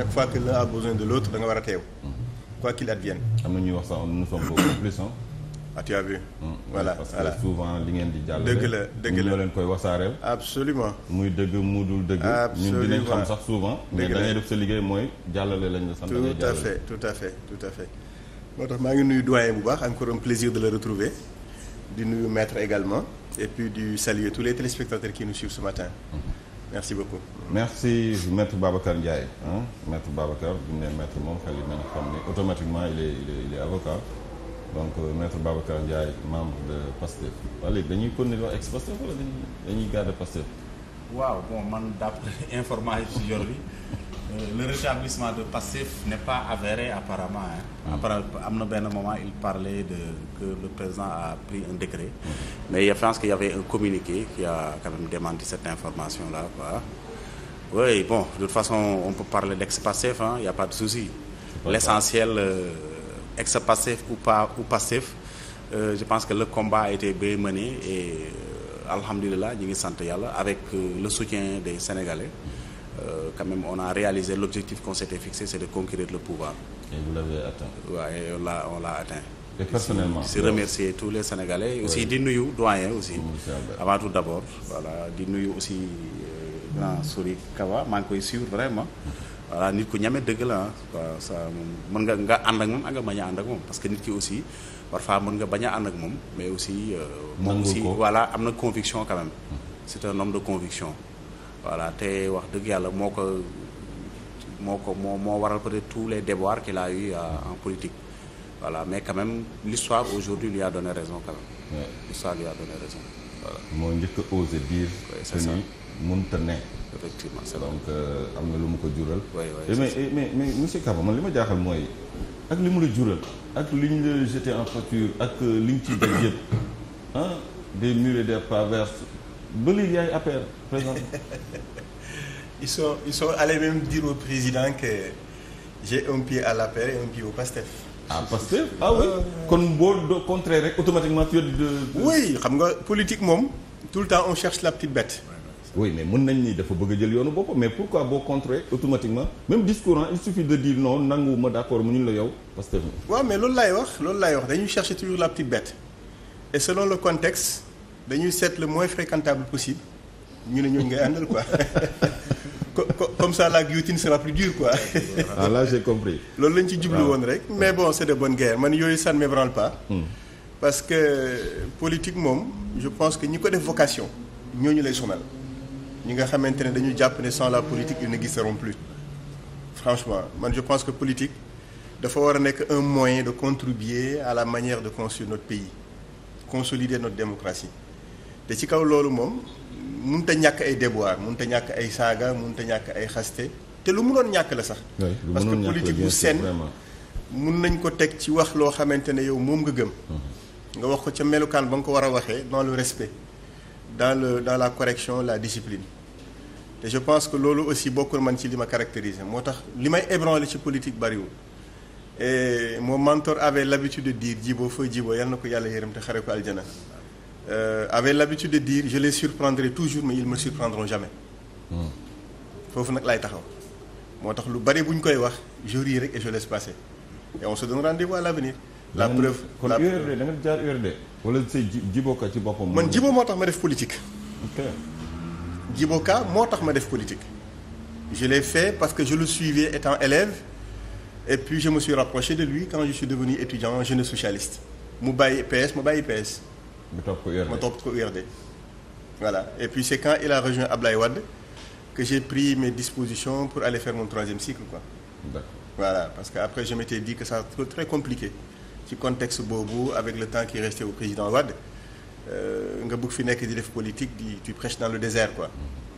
chaque fois que l'un a besoin de l'autre da nga war a teew. quoi qu'il advienne. am na ñuy wax sax nous sommes complices. Ah, tu as vu. Voilà parce voilà. que souvent li ngeen di jàllale. dëgg la ñoo leen koy wasaareel. absolument. muy dëgg mu dul dëgg. ñun dinañ xam sax souvent. mais da ngay def sa liggéey mooy jàllale lañ la sant. tout à fait tout à fait tout à fait. moo tax maa ngi nuyu doyen bu baax encore un plaisir de le retrouver di nuyu maître également et puis di saluer tous les téléspectateurs qui nous suivent ce matin. Merci beaucoup. Merci maître Babacar Ndiaye maître Babacar bu ñu nee maître moom xel yi nañu xam ne automatiquement il est avocat donc maître Babacar Ndiaye membre de PASTEF. waaw léegi dañuy continuer wax ex-PASTEF wala dañuy garder PASTEF. waaw bon man d'après information ci yor bi le rétablissement de PASTEF n'est pas avéré apparemment. Apparemment am na benn moment il parlait de que le président a pris un décret. Mais je pense qu'il y avait un communiqué qui a quand même démenti cette information-là, quoi. Oui, bon, de toute façon, on peut parler d'ex-PASTEF, il n'y a pas de souci. L'essentiel, ex-PASTEF ou pas, ou PASTEF, je pense que le combat a été bien mené et alhamdulillah, ñu ngi sant yàlla avec le soutien des Sénégalais. Quand même, on a réalisé l'objectif qu'on s'était fixé, c'est de conquérir le pouvoir. Et vous l'avez atteint. Ouais, on l'a atteint. Et personnellement. Si remercier tous les Sénégalais aussi di nuyu doyen aussi. Avant tout d'abord, voilà di nuyu aussi grand Souri Kawa maa ngi koy suivre vraiment. Voilà nit ku ñame dëgg la waaw ça moom mën nga ànd ak moom ak nga bañ a ànd ak moom parce que nit ki aussi parfois mën nga bañ a ànd ak moom mais aussi. moom aussi voilà am na conviction quand même. C'est un homme de conviction. Voilà te wax dëgg yàlla moo waral peut-être tous les déboires qu'il a eu en politique. Voilà, mais quand même, l'histoire aujourd'hui lui a donné raison quand même. Ouais. L'histoire lui a donné raison. Voilà. moo njëkk a osé dire. Oui, c'est ça. mënta ne. Effectivement, c'est donc am na lu mu ko jural. Oui, mais monsieur Kaba man li ma jaaxal mooy ak li mu la jural ak li ñu la jeté en pâture ak li ñu ciy daj yëpp des murs et des pavers ba léegi yaay APR président. Ils sont allés même dire au président que j'ai un pied à l'APR et un pied au PASTEF. Ah PASTEF ah oui kon boo contraire rek automatiquement tu es de. Oui xam nga politique moom tout le temps on cherche la petite bête. Oui mais mën nañ ni dafa bëgg a jël yoonu boppam mais pourquoi boo contrer automatiquement même discours il suffit de dire non nanguwuma d'accord mu ñu la yow PASTEF. waaw mais loolu laay wax dañuy chercher toujours la petite bête et selon le contexte dañuy seet le moins fréquentable possible ñu ne ñoo ngay àndal quoi. Comme ça la guillotine sera plus dure quoi. Ah là j'ai compris. loolu lañ ci jublu woon rek mais bon c'est de bonne guerre man yooyu ça ne m'ébranle pas. Parce que politique moom je pense que ñi ko def vocation ñooñu lay sonal ñi nga xamante ne dañu jàpp ne sans la politique ils n'existeront plus. Franchement man je pense que politique dafa war a nekk un moyen de contribuer à la manière de construire notre pays consolider notre démocratie te ci kaw loolu moom. mënut a ñàkk ay déboires mënut a ñàkk ay saaga mënut a ñàkk ay xaste te lu mënoon ñàkk la sax. parce que politique bu saine mun nañ ko teg ci wax loo xamante ne yow moom nga gëm. nga wax ko ca melukaan ba nga ko war a waxee dans le respect dans la correction la discipline. te je pense que loolu aussi bokkul man ci li ma caractériser moo tax li may ébranler ci politique bariwul. et mon mentor avait l'habitude de dire Djibo fooy Djibo yal na ko yàlla yërëm te xare ko aljana. Avait l'habitude de dire je les surprendrai toujours mais ils me surprendront jamais. Foofu nag laay taxaw moo tax lu bari bu ñu koy wax je ris rek et je laisse passer et on se donne rendez-vous à l'avenir. La preuve kon URD da nga jaar URD wala say Djiboka ci boppam. man Djibo moo tax ma def politique. ok Djiboka moo tax ma def politique. Je l'ai fait parce que je le suivais étant élève et puis je me suis rapproché de lui quand je suis devenu étudiant jeune socialiste mu bàyyi PS ma bàyyi PS. ma topp ko URD voilà et puis c'est quand il a rejoint Ablaye Wade que j'ai pris mes dispositions pour aller faire mon 3e cycle quoi. D'accord. Voilà parce que après je m'étais dit que ça serait très compliqué ci contexte boobu avec le temps qui restait au président Wade nga bëgg fi nekk di def politique tu prêches dans le désert quoi.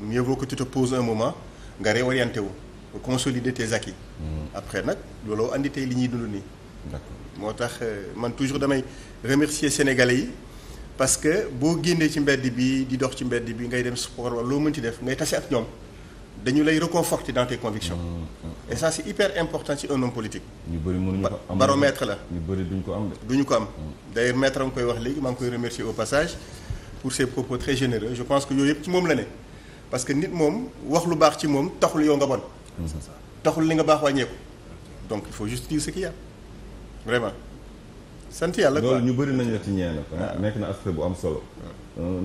Mieux vaut que tu te poses un moment nga réorienté wu nga consolider tes acquis. Après nag looloo andi tey li ñuy dund nii. D'accord. moo tax man toujours damay remercier Sénégalais yi. Parce que boo génnee ci mbedd bi di dox ci mbedd bi ngay dem sport wala loo mën ci def ngay tase ak ñoom dañu lay réconforter dans tes convictions. Et ça c'est hyper important ci un homme politique. ñu bëri mënuñu ko am baromètre la. ñu bëri duñ ko am de. duñu ko am d'ailleurs maître am koy wax léegi maa ngi koy remercier au passage pour ses propos très généreux je pense que yooyu yëpp ci moom la ne parce que nit moom wax lu baax ci moom taxul yow nga bon. taxul li nga baax wàññeeku donc il faut juste dire ce qu'il y a vraiment sant yàlla quoi. loolu ñu bëri nañu la ci ñeena ko nekk na aspect bu am solo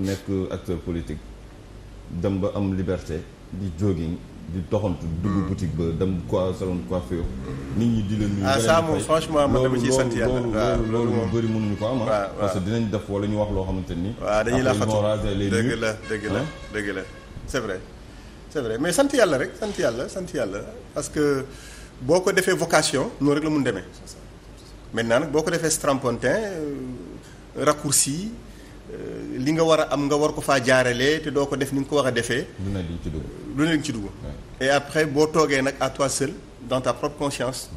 nekk acteur politique dem ba am liberté di jogging di doxantu dugg boutique ba dem salon coiffure nit ñi di la nuyu. ça moom franchement man dama ciy sant yàlla loolu ñu bëri mënuñu ko am parce que dinañ def wala ñu wax loo xamante ni. waaw dañuy la xatu dëgg la c'est vrai mais sant yàlla rek sant yàlla parce que boo ko defee vocation noonu rek la mun demee maintenant nag boo ko defee strapontin raccourci li nga war a am nga war ko faa jaaralee te doo ko def ni nga ko war a defee. lu ne di ci dugg. et après boo toogee nag à toi seul dans ta propre conscience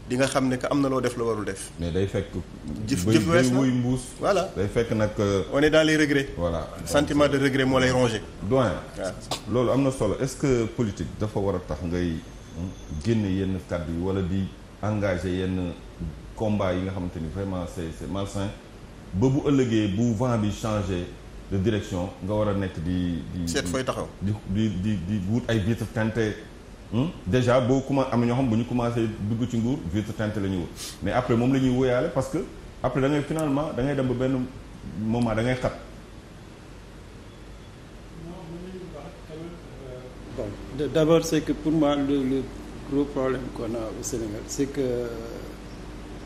di nga xam ne que am na loo def la warul def. mais day fekk. jëf wees na wuy mbuus. voilà day fekk nag. on est dans les regrets. voilà sentiment de regret moo lay rongé. doyen. loolu am na solo est-ce que politique dafa war a tax ngay génne yenn kàddu yi wala di engagé yenn combat yi nga xamante ni vraiment c'est malsain. ba bu ëllëgee bu vent bi changé de direction nga war a nekk di seet fooy taxaw di wut ay vitres teintées déjà boo commencé am na ñoo xam bu ñu commencé dugg ci nguur vitres teintées la ñuy wut mais après moom la ñuy wóyaale parce que après da ngay finalement da ngay dem ba benn moment da ngay xat. Bon, d'abord c'est que pour moi le gros problème qu'on a au Sénégal c'est que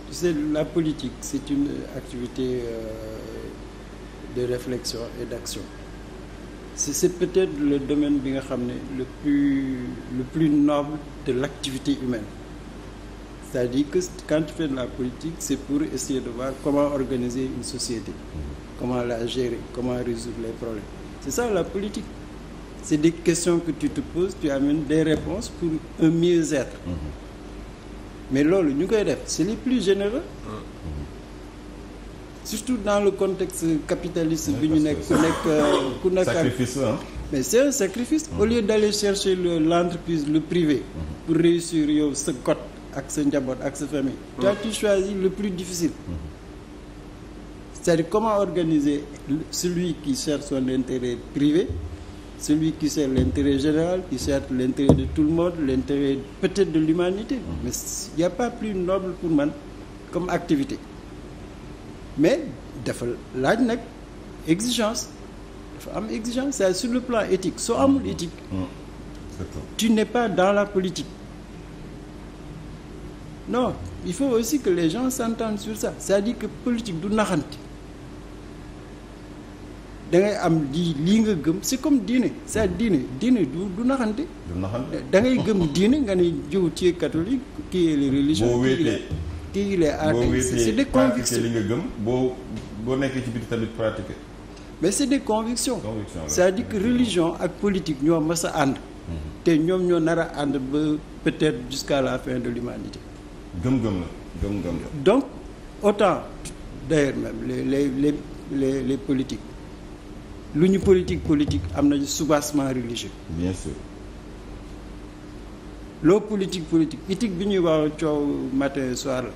tu sais, la politique, c'est une activité de réflexion et d'action. C'est peut-être le domaine bi nga xam ne le plus noble de l'activité humaine. C'est-à-dire que quand tu fais de la politique, c'est pour essayer de voir comment organiser une société, comment la gérer, comment résoudre les problèmes. C'est ça la politique. C'est des questions que tu te poses, tu amènes des réponses pour un mieux-être. Mais loolu ñu koy def c'est les plus généreux surtout dans le contexte capitaliste bi ñu nekk ku nekk sacrifice mais c'est un sacrifice au lieu d'aller chercher l'entreprise le privé pour réussir yow sa cote ak sa njaboot ak sa famille toi tu choisis le plus difficile c'est-à-dire comment organiser celui qui cherche son intérêt privé, celui qui sert l'intérêt général, qui sert l'intérêt de tout le monde, l'intérêt peut-être de l'humanité. Mais il n'y a pas plus noble pour man comme activité. Mais dafa laaj nag exigence dafa am exigence, c'est sur le plan éthique. Soo amul éthique, tu n'es pas dans la politique. Non, il faut aussi que les gens s'entendent sur ça. C'est-à-dire que politique du naxante. Da ngay am lii nga gëm, c'est comme diine. C'est-à-dire diine du naxante. Da ngay gëm diine nga ne jiw tu es catholique, kii est les religieux, kii il est athée. C'est des convictions. Li nga gëm boo nekkee ci biir tamit pratiquer. Mais c'est des convictions. C'est-à-dire que religion ak politique ñoo mas a ànd. Te ñoom ñoo nar a ànd ba peut-être jusqu'à la fin de l'humanité. Gëm-gëm la. Donc autant d'ailleurs même les politiques lu ñu politique am na soubassement religieux. Bien sûr. loo politique éthique bi ñuy wax coow matin soir la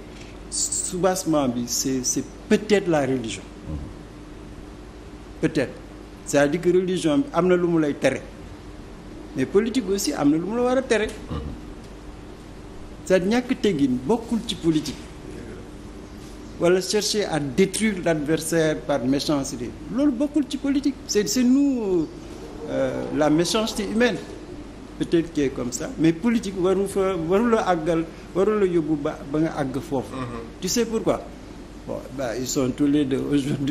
soubassement bi c'est peut-être la religion. Peut-être c'est-à-dire que religion bi am na lu mu lay tere mais politique aussi am na lu mu la war a tere. c'est ñàkk teggin bokkul ci politique wala chercher à détruire l'adversaire par méchanceté loolu bokkul ci politique c'est nous la méchanceté humaine peut-être qui est comme ça mais politique warula yóbbu ba nga àgg foofu. Tu sais pourquoi? Bon, ils sont tous les deux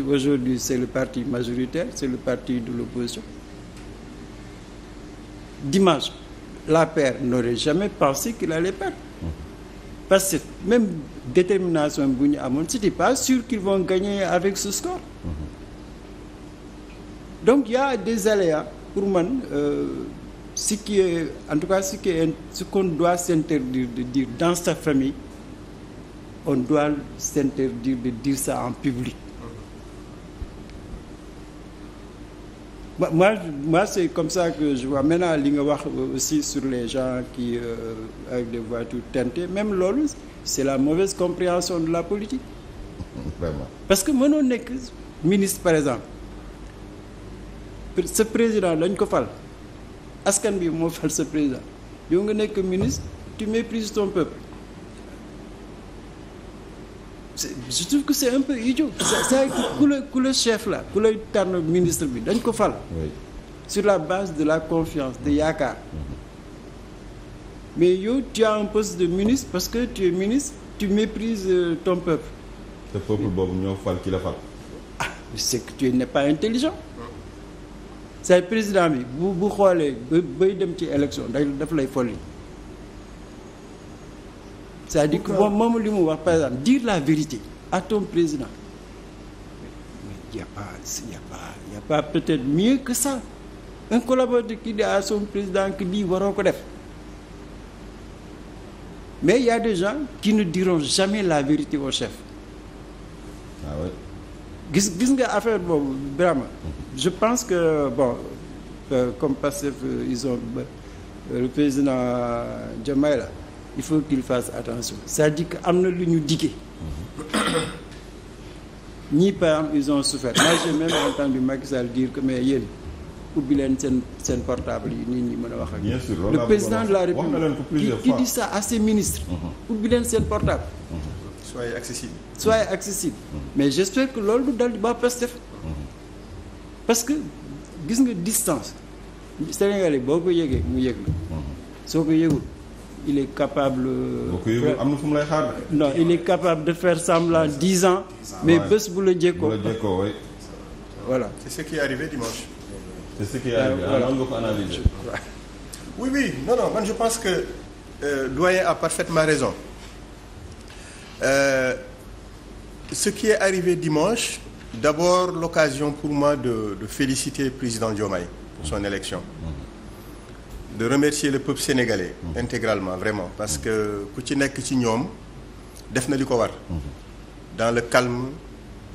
aujourd'hui c'est le parti majoritaire, c'est le parti de l'opposition. Dimanche, l'APR n'aurait jamais pensé qu'il allait perdre. Parce que même détermination bu ñu amoon, c'était pas sûr qu'ils vont gagner avec ce score. Donc il y a des aléas pour man ce qu'on doit s'interdire de dire dans sa famille, on doit s'interdire de dire ça en public. Moi c'est comme ça que je vois. Maintenant li nga wax aussi sur les gens qui avec des voitures teintées, même loolu c'est la mauvaise compréhension de la politique. Vraiment. Parce que mënoo nekk ministre par exemple ce président dañ ko fal askan bi moo fal ce président yow nga nekk ministre tu méprises ton peuple. Je trouve que c'est un peu idiot. C'est ku le chef là ku lay tànn ministre bi dañ ko fal. Oui. Sur la base de la confiance de yaakaar. Mais yow tu as un poste de ministre parce que tu es ministre tu méprises ton peuple. te peuple boobu ñoo fal ki la fal. Ah c'est que tu n'es pas intelligent. say président bi bu xoolee bay dem ci élection daf lay folli. c'est-à-dire que moom li mu wax par exemple dire la vérité à ton président mais y a pas peut-être mieux que ça un collaborateur qui dit à son président que lii waroo ko def mais il y a des gens qui ne diront jamais la vérité au chef. Ah ouais. gis nga affaire boobu vraiment je pense que bon comme Pastef ils ont le président Diomaye là il faut qu'il fasse attention c'est-à-dire que am na lu ñu diggee ñii par exemple ils ont souffert moi j'ai même entendu Macky Sall dire que mais yéen ubbi leen seen portable yi nit ñi mën a wax ak bien sûr le président de la République qui dit ça à ses ministres ubbi leen seen portable soyez accessible mais j'espère que loolu du dal di ba Pastef parce que gis nga distance Sénégalais boo ko yëgee mu yëg la soo ko yëgul il est capable boo ko yëgul am na fu mu lay xaar. non il est capable de faire semblant 10 ans mais bés bu la jékkoo oui. Voilà c'est ce qui est arrivé dimanche. C'est ce qui est arrivé. Voilà. Alors nga ko analyser. Oui non man je pense que doyen a parfaitement raison. Ce qui est arrivé dimanche d'abord l'occasion pour moi de féliciter le président Diomaye pour son élection. De remercier le peuple sénégalais intégralement vraiment parce que ku ci nekk ci ñoom def na li ko war dans le calme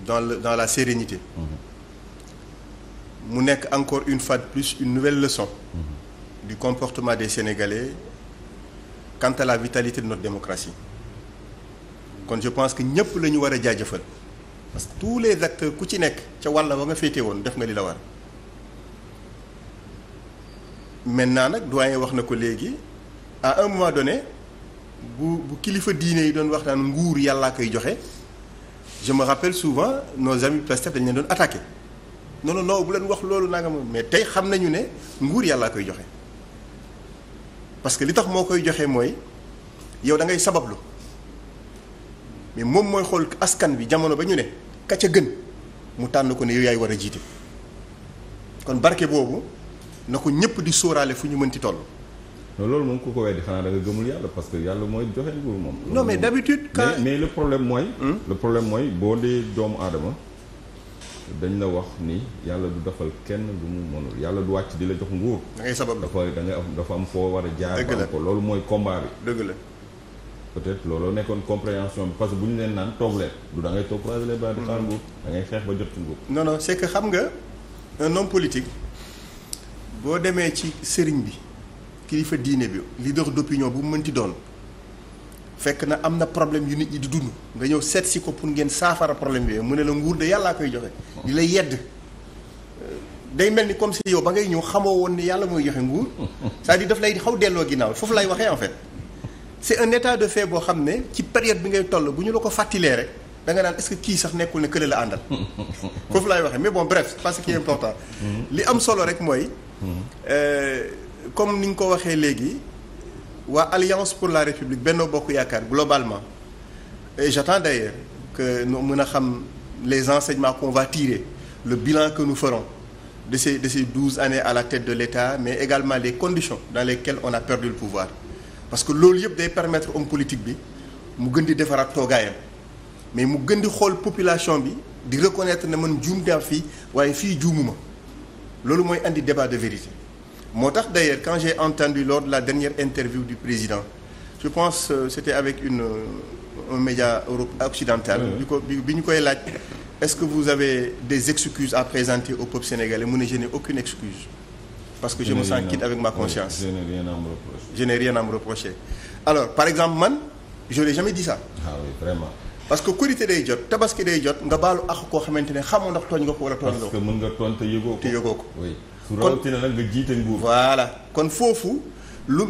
dans la sérénité mu nekk encore une fois de plus une nouvelle leçon du comportement des Sénégalais quant à la vitalité de notre démocratie kon je pense que ñëpp la ñu war a jaajëfal parce que tous les acteurs ku ci nekk ca wàll ba nga féete woon def nga li la war maintenant nag doyen wax na ko léegi à un moment donné bu kilifa diine yi doon wax naan nguur yàllaa koy joxe je me rappelle souvent nos amis Pastef dañ leen doon attaqué non bu leen wax loolu nanga moom mais tey xam nañu ne nguur yàllaa koy joxe parce que li tax moo koy joxe mooy yow da ngay sabablu mais moom mooy xool askan bi jamono ba ñu ne ka ca gën mu tànn ko ne yow yaay war a jiite kon barke boobu na ko ñëpp di sóoraale fu ñu mënti toll. loolu moom ku ko weddi xanaa da nga gëmul yàlla parce que yàlla mooy joxe nguur moom. non mais d'habitude quand mais le problème mooy. le problème mooy boo dee doomu aadama dañ la wax ni yàlla du defal kenn lu mu mënul yàlla du wàcc di la jox nguur. da ngay sabab dafa am foo war a jaar. dëgg la ko loolu mooy combat bi. dëgg la. peut-être looloo nekkoon compréhension bi parce que bu ñu leen naan toog leen du da ngay toog croiser les bras di xaar nguur da ngay xeex ba jot ci nguur. non c'est que xam nga un homme politique boo demee ci sëriñ bi kilifa diine bi leader d'opinion bu mu mënti doon fekk na am na problème yu nit ñi di dund nga ñëw seet si ko pour ngeen saafara problème bi mu ne la nguur de yàllaa koy joxe di lay yedd day mel ni comme si yow ba ngay ñëw xamoo woon ni yàlla mooy joxe nguur c'est-à-dire daf lay xaw delloo ginnaaw foofu lay waxee en fait c'est un état de fait boo xam ne ci période bi ngay toll bu ñu la ko fàttilee rek da nga naan est-ce que kii sax nekkul ne kële la àndal foofu laay waxee mais bon bref c'est pas ce qui est important li am solo rek mooy comme ni nga ko waxee léegi waa Alliance pour la République Benno Bokk Yaakaar globalement et j'attends d'ailleurs que ñu mën a xam les enseignements qu'on va tirer le bilan que nous ferons de ces 12 années à la tête de l'État mais également les conditions dans lesquelles on a perdu le pouvoir parce que loolu yëpp day permettre homme politique bi mu gën di defaraat toogaayam mais mu gën di xool population bi di reconnaître ne man juum daa fii waaye fii juumuma loolu mooy andi débat de vérité moo tax d'ailleurs quand j'ai entendu lors de la dernière interview du président je pense c'était avec un média occidental bi ñu koy laaj est-ce que vous avez des excuses à présenter au peuple sénégalais mu ne je n'ai aucune excuse parce que je me sens quitte avec ma conscience. Je n'ai rien à me reprocher. Alors par exemple man je n'ai jamais dit ça. Ah oui, vraiment. parce que korité day jot tabaski day jot nga baalu ak koo xamante ne xamoo ndax tooñ nga ko wala tooñ nga ko. parce que mën nga tooñ te yëgoo ko. te yëgoo ko. oui su rawatina nag nga jiite nguur. voilà kon foofu lu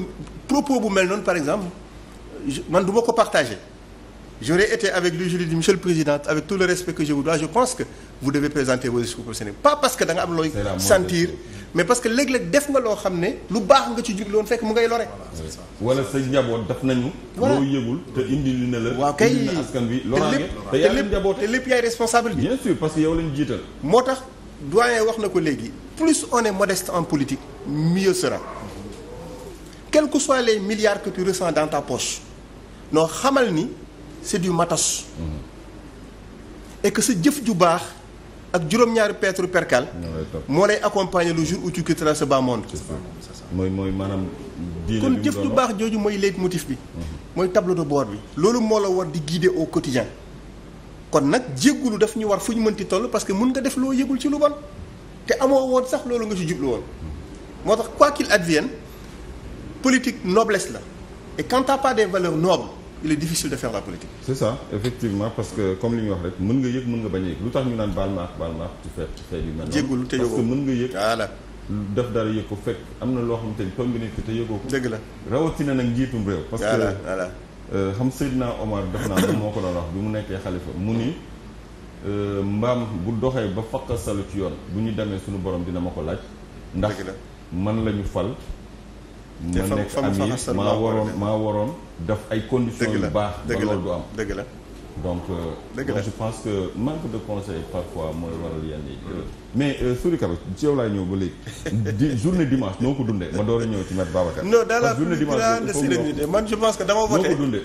propos bu mel noonu par exemple man du ma ko partager. J'aurais été avec lui, je lui dis monsieur le président, avec tout le respect que je vous dois, je pense que vous devez présenter vos discours au Sénégal. Pas parce que da nga am looy sentir mais parce que léeg-léeg def nga loo xam ne lu baax nga ci jublu woon fekk mu ngay lore. wala sa njaboot def nañu. loo yëgul te indi li ne la. waaw kay indi na askan bi loraange te yaa leen njaboot te lépp yaay responsable bi. bien sûr parce que yow lañu jiital. moo tax doyen wax na ko léegi plus on est modeste en politique mieux sera. Quels que soient les milliards que tu ressens dans ta poche noo xamal ni. C'est du matos. Et que sa jëf ju baax ak juróom-ñaari Petru perkal moo lay accompagner le jour où tu quitteras ce bas monde. mooy maanaam. kon jëf ju baax jooju mooy leitmotiv bi. mooy tableau de bord bi. loolu moo la war di guider au quotidien kon nag jéggulu daf ñu war fu ñu mënti toll parce que mun nga def loo yëgul ci lu bon te amoo woon sax loolu nga ci jublu woon moo tax quoi qu'il advienne politique noblesse la et quand t'as pas des valeurs nobles. Il est difficile de faire la politique. C'est ça effectivement parce que comme li ñu wax rek mën nga yëg mën nga bañ a yëg lu tax ñu naan baal ma tu fais du mel jéggul te yëgoo parce que mën nga yëg. voilà def dara yëg ko fekk am na loo xamante ni toog nga nit ki te yëgoo ko. dëgg la rawatina nag njiitum réew. parce que voilà xam Seydina Omar def naa moom moo ko doon wax bi mu nekkee xalifa mu ni mbaam bu doxee ba fakkasalu ci yoon bu ñu demee suñu borom dina ma ko laaj. ndax man la ñu fal. ma nekk amir maa waroon def ay conditions yu baax ba loolu du am dëgg la donc je pense que manque de conseil parfois mooy waral yenn yi mais Souri Kaba ci yow laay ñëw ba léegi journée dimanche noo ko dundee ma door a ñëw ci Maître Babacar non dans la plus grande sérénité man je pense que dama voté noo ko dundee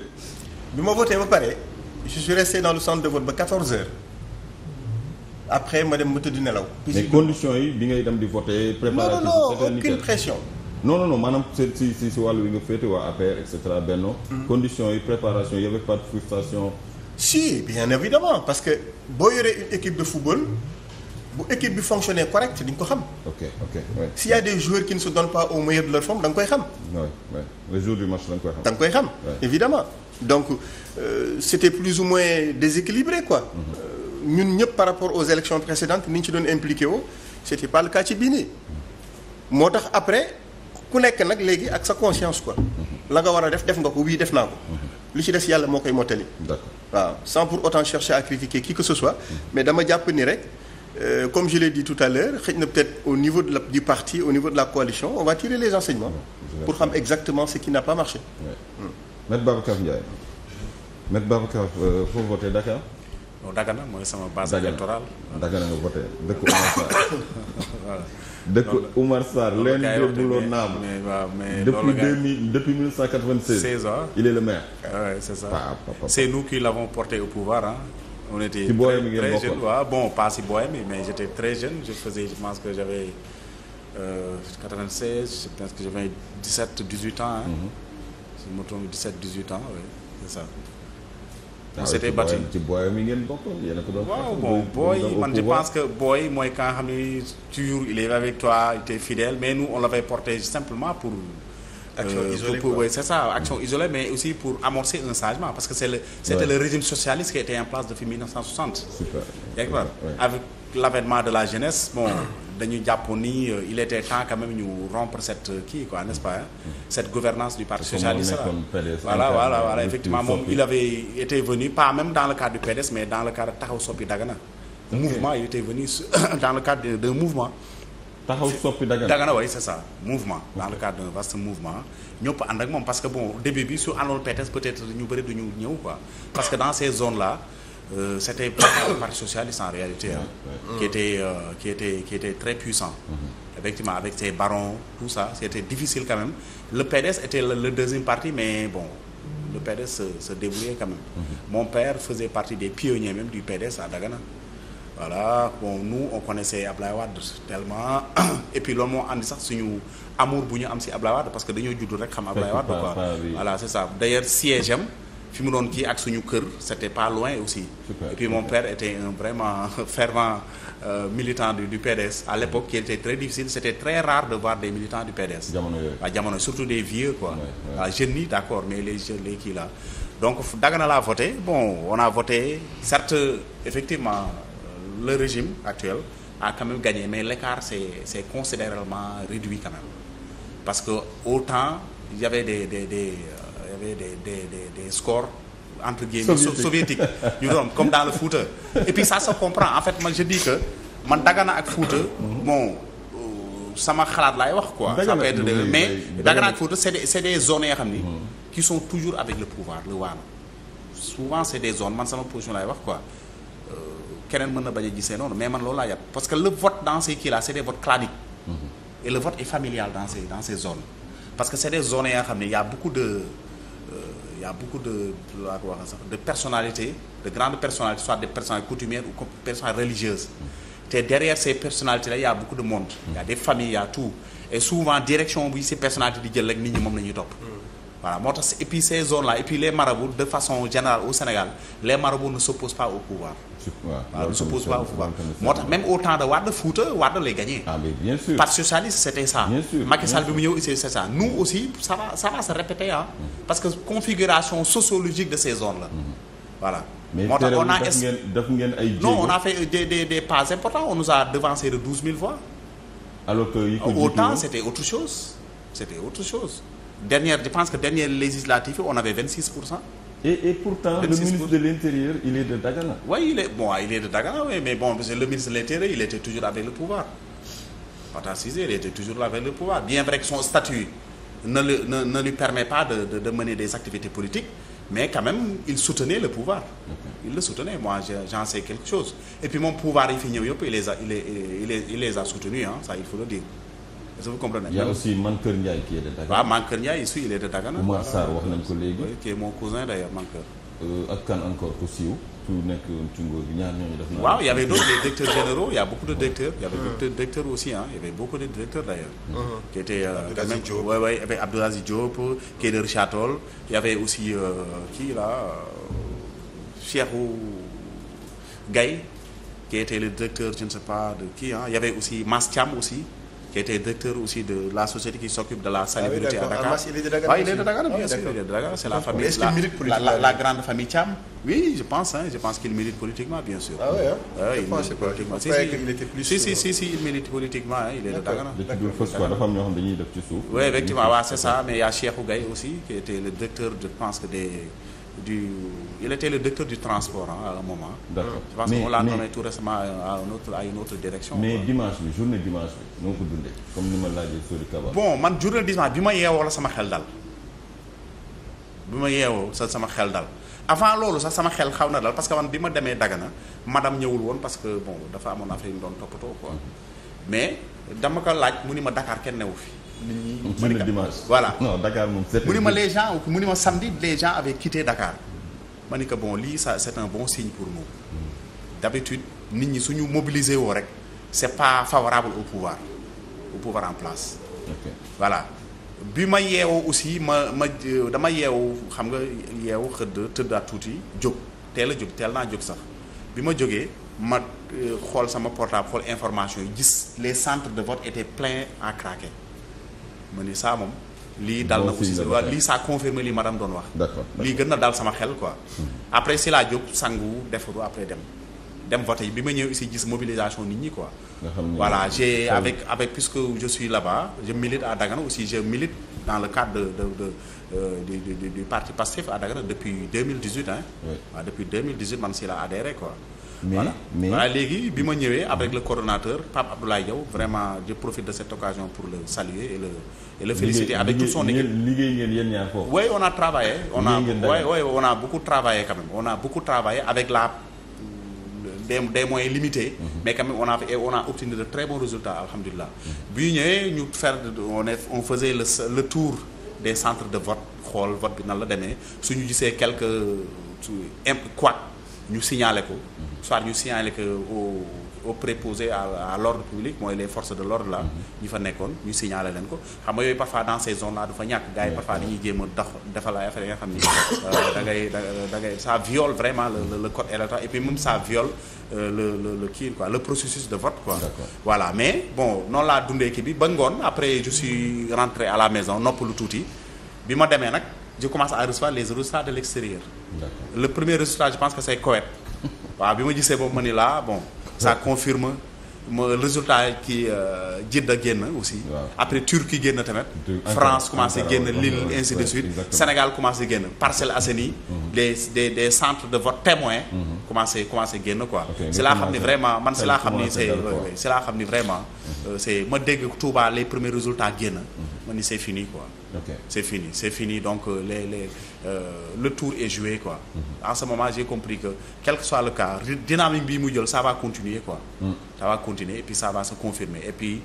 bi ma voté ba pare je suis resté dans le centre de vote ba 14 heures après ma dem ma tëdd nelaw mais conditions yi bi ngay dem di voté préparation non aucune pression non maanaam si wàllu wi nga féete waa APR et cetera Benno conditions yi préparation y avait pas de frustration. Si bien évidemment parce que boo yoree une équipe de football bu équipe bi fonctionner correct di nga ko xam. ok ouais. S'il y a des joueurs qui ne se donnent pas au meilleur de leur forme da nga koy xam. ouais le jour du match da nga koy xam. da nga koy xam évidemment donc c'était plus ou moins déséquilibré quoi. ñun ñëpp par rapport aux élections précédentes ni ñu ci doon impliqué woo c'était pas le cas ci bii nii moo tax après. ku nekk nag léegi ak sa conscience quoi la nga war a def nga ko wii def naa ko li ci des yàlla moo koy mottali waaw sans pour autant chercher à critiquer qui que ce soit mais dama jàpp ni rek comme je l'ai dit tout à l'heure xëy na peut-être au niveau du parti au niveau de la coalition on va tirer les enseignements pour xam exactement ce qui n'a pas marché. Maître Babacar Ndiaye Maître Babacar foo voté Dakar. Dagana mooy sama base électorale. Dagana nga voté dëkk Oumar Sarr. voilà dëkk Oumar Sarr leen yóbbuloo naam. mais depuis 1996. 16 ans il est le maire. Ouais, c'est ça. C'est nous qui l'avons porté au pouvoir hein. On était très jeunes bon pas si bohème mais j'étais très jeune je pense que j'avais 96 je pense que j'avais 17-18 ans hein. Si je me trompe 17-18 ans oui c'est ça. On s'était battu ci booy mi ngeen bokkoon yéen a ko doon. waaw bon booy man je pense que booy mooy quand xam ne toujours il est avec toi il était fidèle mais nous on l'avait porté simplement pour. Action isolée oui c'est ça action isolée mais aussi pour amorcer un changement parce que c'était le régime socialiste qui était en place depuis 1960. Super. Avec l'avènement de la jeunesse bon. dañu jàppoon ni il était temps quand même ñu rompre cette kii quoi n'est-ce pas cette gouvernance du parti socialiste voilà effectivement moom il avait été venu pas même dans le cadre du PDS mais dans le cadre Taxawu Soppi Dagana mouvement il était venu dans le cadre d'un mouvement Taxawu Soppi Dagana oui c'est ça mouvement dans le cadre d'un vaste mouvement ñëpp ànd ak moom parce que bon début bi su àndoon PDS peut-être ñu bëri duñu ñëw quoi parce que dans ces zones là c'était le parti socialiste en réalité qui était très puissant effectivement avec ses barons tout ça c'était difficile quand même le PDS était le deuxième parti mais bon le PDS se débrouillait quand même mon père faisait partie des pionniers même du PDS à Dagana voilà bon nous on connaissait Ablaye Wade tellement et puis loolu moo andi sax suñu amour bu ñu am ci Ablaye Wade parce que dañoo judd rek xam Ablaye Wade quoi voilà c'est ça d'ailleurs siège am fi mu doon kii ak suñu kër c'était pas loin aussi. Super. Et puis mon père était un vraiment fervent militant du PDS à l'époque qui était très difficile c'était très rare de voir des militants du PDS. jamono surtout des vieux quoi. Jeunes yi d'accord mais les jeunes les kii là donc Dagana laa voté bon on a voté certes effectivement le régime actuel a quand même gagné mais l'écart c'est considérablement réduit quand même parce que autant il y avait des scores entre guillemets soviétiques ñu doon comme dans le Fouta et puis ça se comprend en fait man je dis que man Dagana ak Fouta bon sama xalaat laay wax quoi ça peut être mais Dagana ak Fouta c'est des zones yoo xam ni qui sont toujours avec le pouvoir le Waalo souvent c'est des zones man sama position laay wax quoi keneen mën na bañ a gisee noonu mais man loolu laa yàpp parce que le vote dans ces kii là c'est des votes claniques et le vote est familial dans ces zones parce que c'est des zones yoo xam ne y a beaucoup de laa ko wax sax de personnalités de grandes personnalités soit des personnalités coutumières ou personnalités religieuses te derrière ces personnalités là y a beaucoup de monde y a des familles y a tout et souvent direction bi ces personnalités di jël rek nit ñi moom la ñuy topp voilà moo tax et puis ces zones là et puis les marabouts de façon générale au Sénégal les marabouts ne s'opposent pas au pouvoir waaw ne s'opposent pas au pouvoir moo tax même au temps de Wade Fouta Wade lay gagné bien sûr Parti socialiste c'était ça Macky Sall bi mu ñëw c'est ça nous aussi ça va se répéter parce que configuration sociologique de ces zones là voilà moo tax on a def ngeen ay non on a fait des pas importants on nous a devancé de 12 000 voix alors que autant c'était autre chose je pense que dernière législative on avait 26%. Et pourtant le ministre de l'Intérieur il est de Dagana. Oui il est de Dagana oui mais bon le ministre de l'Intérieur il était toujours avec le pouvoir. Matar Cissé il était toujours avec le pouvoir bien vrai que son statut ne lui permet pas de mener des activités politiques mais quand même il soutenait le pouvoir. Il le soutenait moi j'en sais quelque chose et puis mon pouvoir yi fi ñëw yëpp il les a soutenus ça il faut le dire. Est-ce que vous comprenez? Il y a aussi Mankeur Ndiaye qui est de Dagana. waaw Mankeur Ndiaye ici il est de Dagana. Oumar Sarr wax nañ ko léegi. qui est mon cousin d'ailleurs Mankeur. ak kan encore ku siiw ku nekk ci nguur gi ñaar ñooñu def na. waaw il y avait d'autres des directeurs généraux il y a beaucoup de directeurs. il y avait beaucoup de directeurs aussi il y avait beaucoup de directeurs d'ailleurs. qui étaient quand même il y avait Abdou Aziz Diop qui est de Richard Toll. Il y avait aussi qui là Cheikhou Gaye qui était le directeur je ne sais pas de qui il y avait aussi Mass Thiam aussi. Qui était directeur aussi de la société qui s'occupe de la salubrité à Dakar. Il est de Dakar. Il est de Dakar, bien sûr, il est de Dakar. C'est la famille. Est-ce qu'il mérite politiquement la grande famille Thiam. Oui, je pense qu'il mérite politiquement, bien sûr. Ah ouais, il mérite politiquement. Il était plus. Si, il mérite politiquement, il est de Dakar. dafa am ñoo xam dañuy def ci suuf. Oui, effectivement, c'est ça. Mais il y a Cheikhou Gaye aussi, qui était le directeur, je pense que il était le directeur du transport à un moment. D'accord. Je pense qu'on l'a nommé tout récemment à une autre direction. Mais dimanche bi journée dimanche bi noo ko dundee comme ni ma laajee Sori Kaba. Bon man journée dimanche bi ma yeewoo la sama xel dal sama xel dal avant loolu sax sama xel xaw na dal parce que man bi ma demee Dagana madame ñëwul woon parce que bon dafa amoon affaire yu mu doon toppatoo quoi mais dama ko laaj mu ni ma Dakar kenn newu fi. nit ñi dimanche. voilà non Dakar moom c'est. mu ni ma samedi les gens avaient quitté Dakar ma ni que bon lii ça c'est un bon signe pour nous. D'habitude nit ñi suñu mobiliser woo rek c'est pas favorable au pouvoir en place. Okay. Voilà bi ma yeewoo aussi dama yeewu xam nga yeewu tëddaat tuuti jóg teel naa jóg sax bi ma jógee ma xool sama portable xool information yi gis les centres de vote étaient pleins à craquer ma ni ça moom lii dal na aussi waaw lii ça confirme li madame doon wax. D'accord. lii gën na dal sama xel quoi. Après si laa jóg sangu defaru après dem voter yi bi ma ñëw ici gis mobilisation nit ñi quoi. Voilà j'ai avec puisque je suis là-bas je milite à Dagana aussi je milite dans le cadre du parti Pastef à Dagana depuis 2018 Oui. waaw depuis 2018 man si la adhéré quoi. mais waaye léegi bi ma ñëwee avec le coordonnateur Pape Abdoulaye Diaw vraiment je profite de cette occasion pour le saluer et le féliciter avec toute son équipe. liggéey ngeen yéen ñaar foofu. Oui on a travaillé on a beaucoup travaillé quand même on a beaucoup travaillé avec des moyens limités. Mais quand même on a obtenu de très bons résultats alhamdulillah. bi ñëwee ñu on faisait le tour des centres de vote xool vote bi nan la demee suñu gisee quelques couac ñu signalé ko soit ñu signalé que au préposé à l'ordre public mooy les forces de l'ordre là ñi fa nekkoon ñu signalé leen ko xam nga yooyu parfois dans ces zones là du fa ñàkk gars yi parfois dañuy jéem a defal ay affaires yi nga xam ni da ngay ça viole vraiment le code électoral et puis même ça viole le kii quoi le processus de vote quoi. D'accord. Voilà mais bon noonu laa dundee kii bi ba ngoon après je suis rentré à la maison noppalu tuuti bi ma demee nag je commence à recevoir les résultats de l'extérieur. D'accord. Le premier résultat je pense que c'est Koweït waaw bi ma gisee boobu ma ni là bon ça confirme le résultat qui Jeddah génn aussi. Après Turquie génn tamit. France commencé génn Lille ainsi de suite. Sénégal commencé génn Parcelles Assainies. des centres de vote témoins. commencé génn quoi. c'est laa xam ni vraiment man c'est laa xam ni c'est laa xam ni vraiment. c'est ma dégg Touba les premiers résultats génn. ma ni c'est fini quoi. c'est fini donc le tour est joué quoi. En ce moment j'ai compris que quel que soit le cas dynamique bi mu jël ça va continuer quoi. ça va continuer et puis ça va se confirmer et puis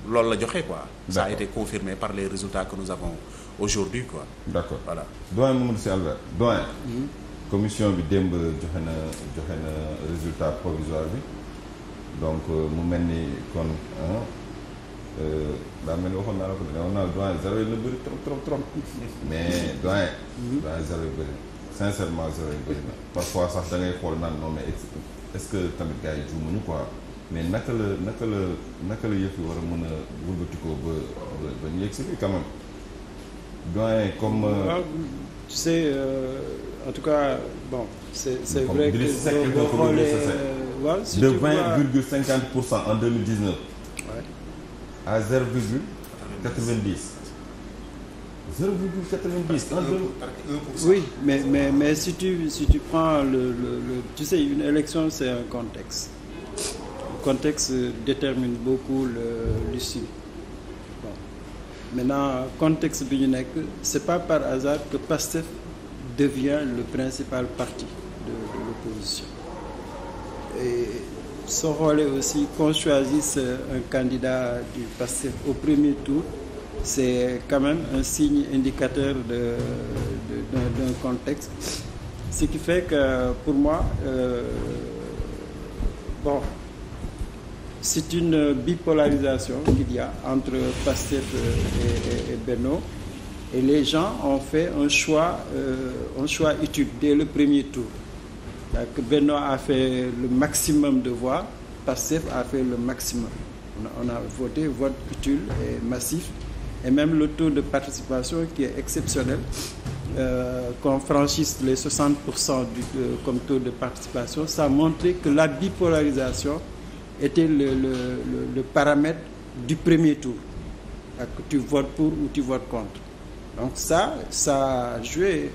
loolu la joxe quoi. ça a été confirmé par les résultats que nous avons aujourd'hui quoi. D'accord, voilà. Doyen Mamadou Sy Albert doyen. commission bi démb joxe na résultat provisoire bi donc mu mel ni kon daa mel ni waxoon naa la ko dina naa doyen zéro yi na bëri trop mais doyen zéro yi bëri sincèrement zéro yi bëri na parfois sax da ngay xool naan non mais est-ce que tamit gars yi juumuñu quoi mais naka la yëf yi war a mën a wëlbatikoo ba ñu yegg si bi quand même doyen comme tu sais en tout cas bon c'est vrai que boo xoolee de 20,50% en 2019 à 0,90 0,90 oui mais si tu prends le tu sais une élection c'est un contexte. Le contexte détermine beaucoup l'issue. Bon. Maintenant contexte bi ñu nekk c'est pas par hasard que PASTEF devient le principal parti de l'opposition. Et soo xoolee aussi qu'on choisisse un candidat du PASTEF au premier tour c'est quand même un signe indicateur d'un contexte, ce qui fait que pour moi bon c'est une bipolarisation qu'il y a entre PASTEF et Benno et les gens ont fait un choix utile dès le premier tour. Donc Benno a fait le maximum de voix, PASTEF a fait le maximum. On a voté vote utile et massif et même le taux de participation qui est exceptionnel, qu'on franchisse les 60% comme taux de participation, ça a montré que la bipolarisation était le paramètre du premier tour. Donc, tu votes pour ou tu votes contre. Donc ça a joué.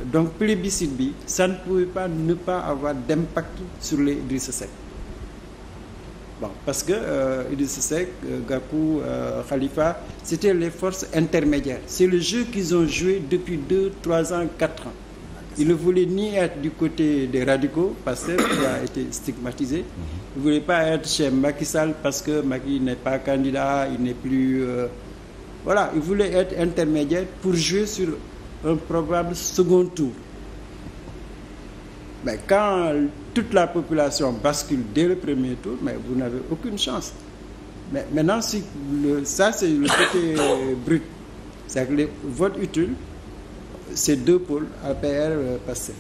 Donc plébiscite bi ça ne pouvait pas ne pas avoir d'impact sur les Idrissa Seck. Bon parce que Idrissa Seck, Gakou, Khalifa, c'était les forces intermédiaires. C'est le jeu qu'ils ont joué depuis 2, 3 ans, 4 ans. Ils ne voulaient ni être du côté des radicaux parce qu'il a été stigmatisé. Ils ne voulaient pas être chez Macky Sall parce que Macky n'est pas candidat, il n'est plus... Voilà, ils voulaient être intermédiaires pour jouer sur un probable second tour. Mais quand toute la population bascule dès le premier tour, mais vous n'avez aucune chance. Mais maintenant, ça c'est le côté brut. C'est que les votes utiles, c'est deux pôles, APR, PASTEF.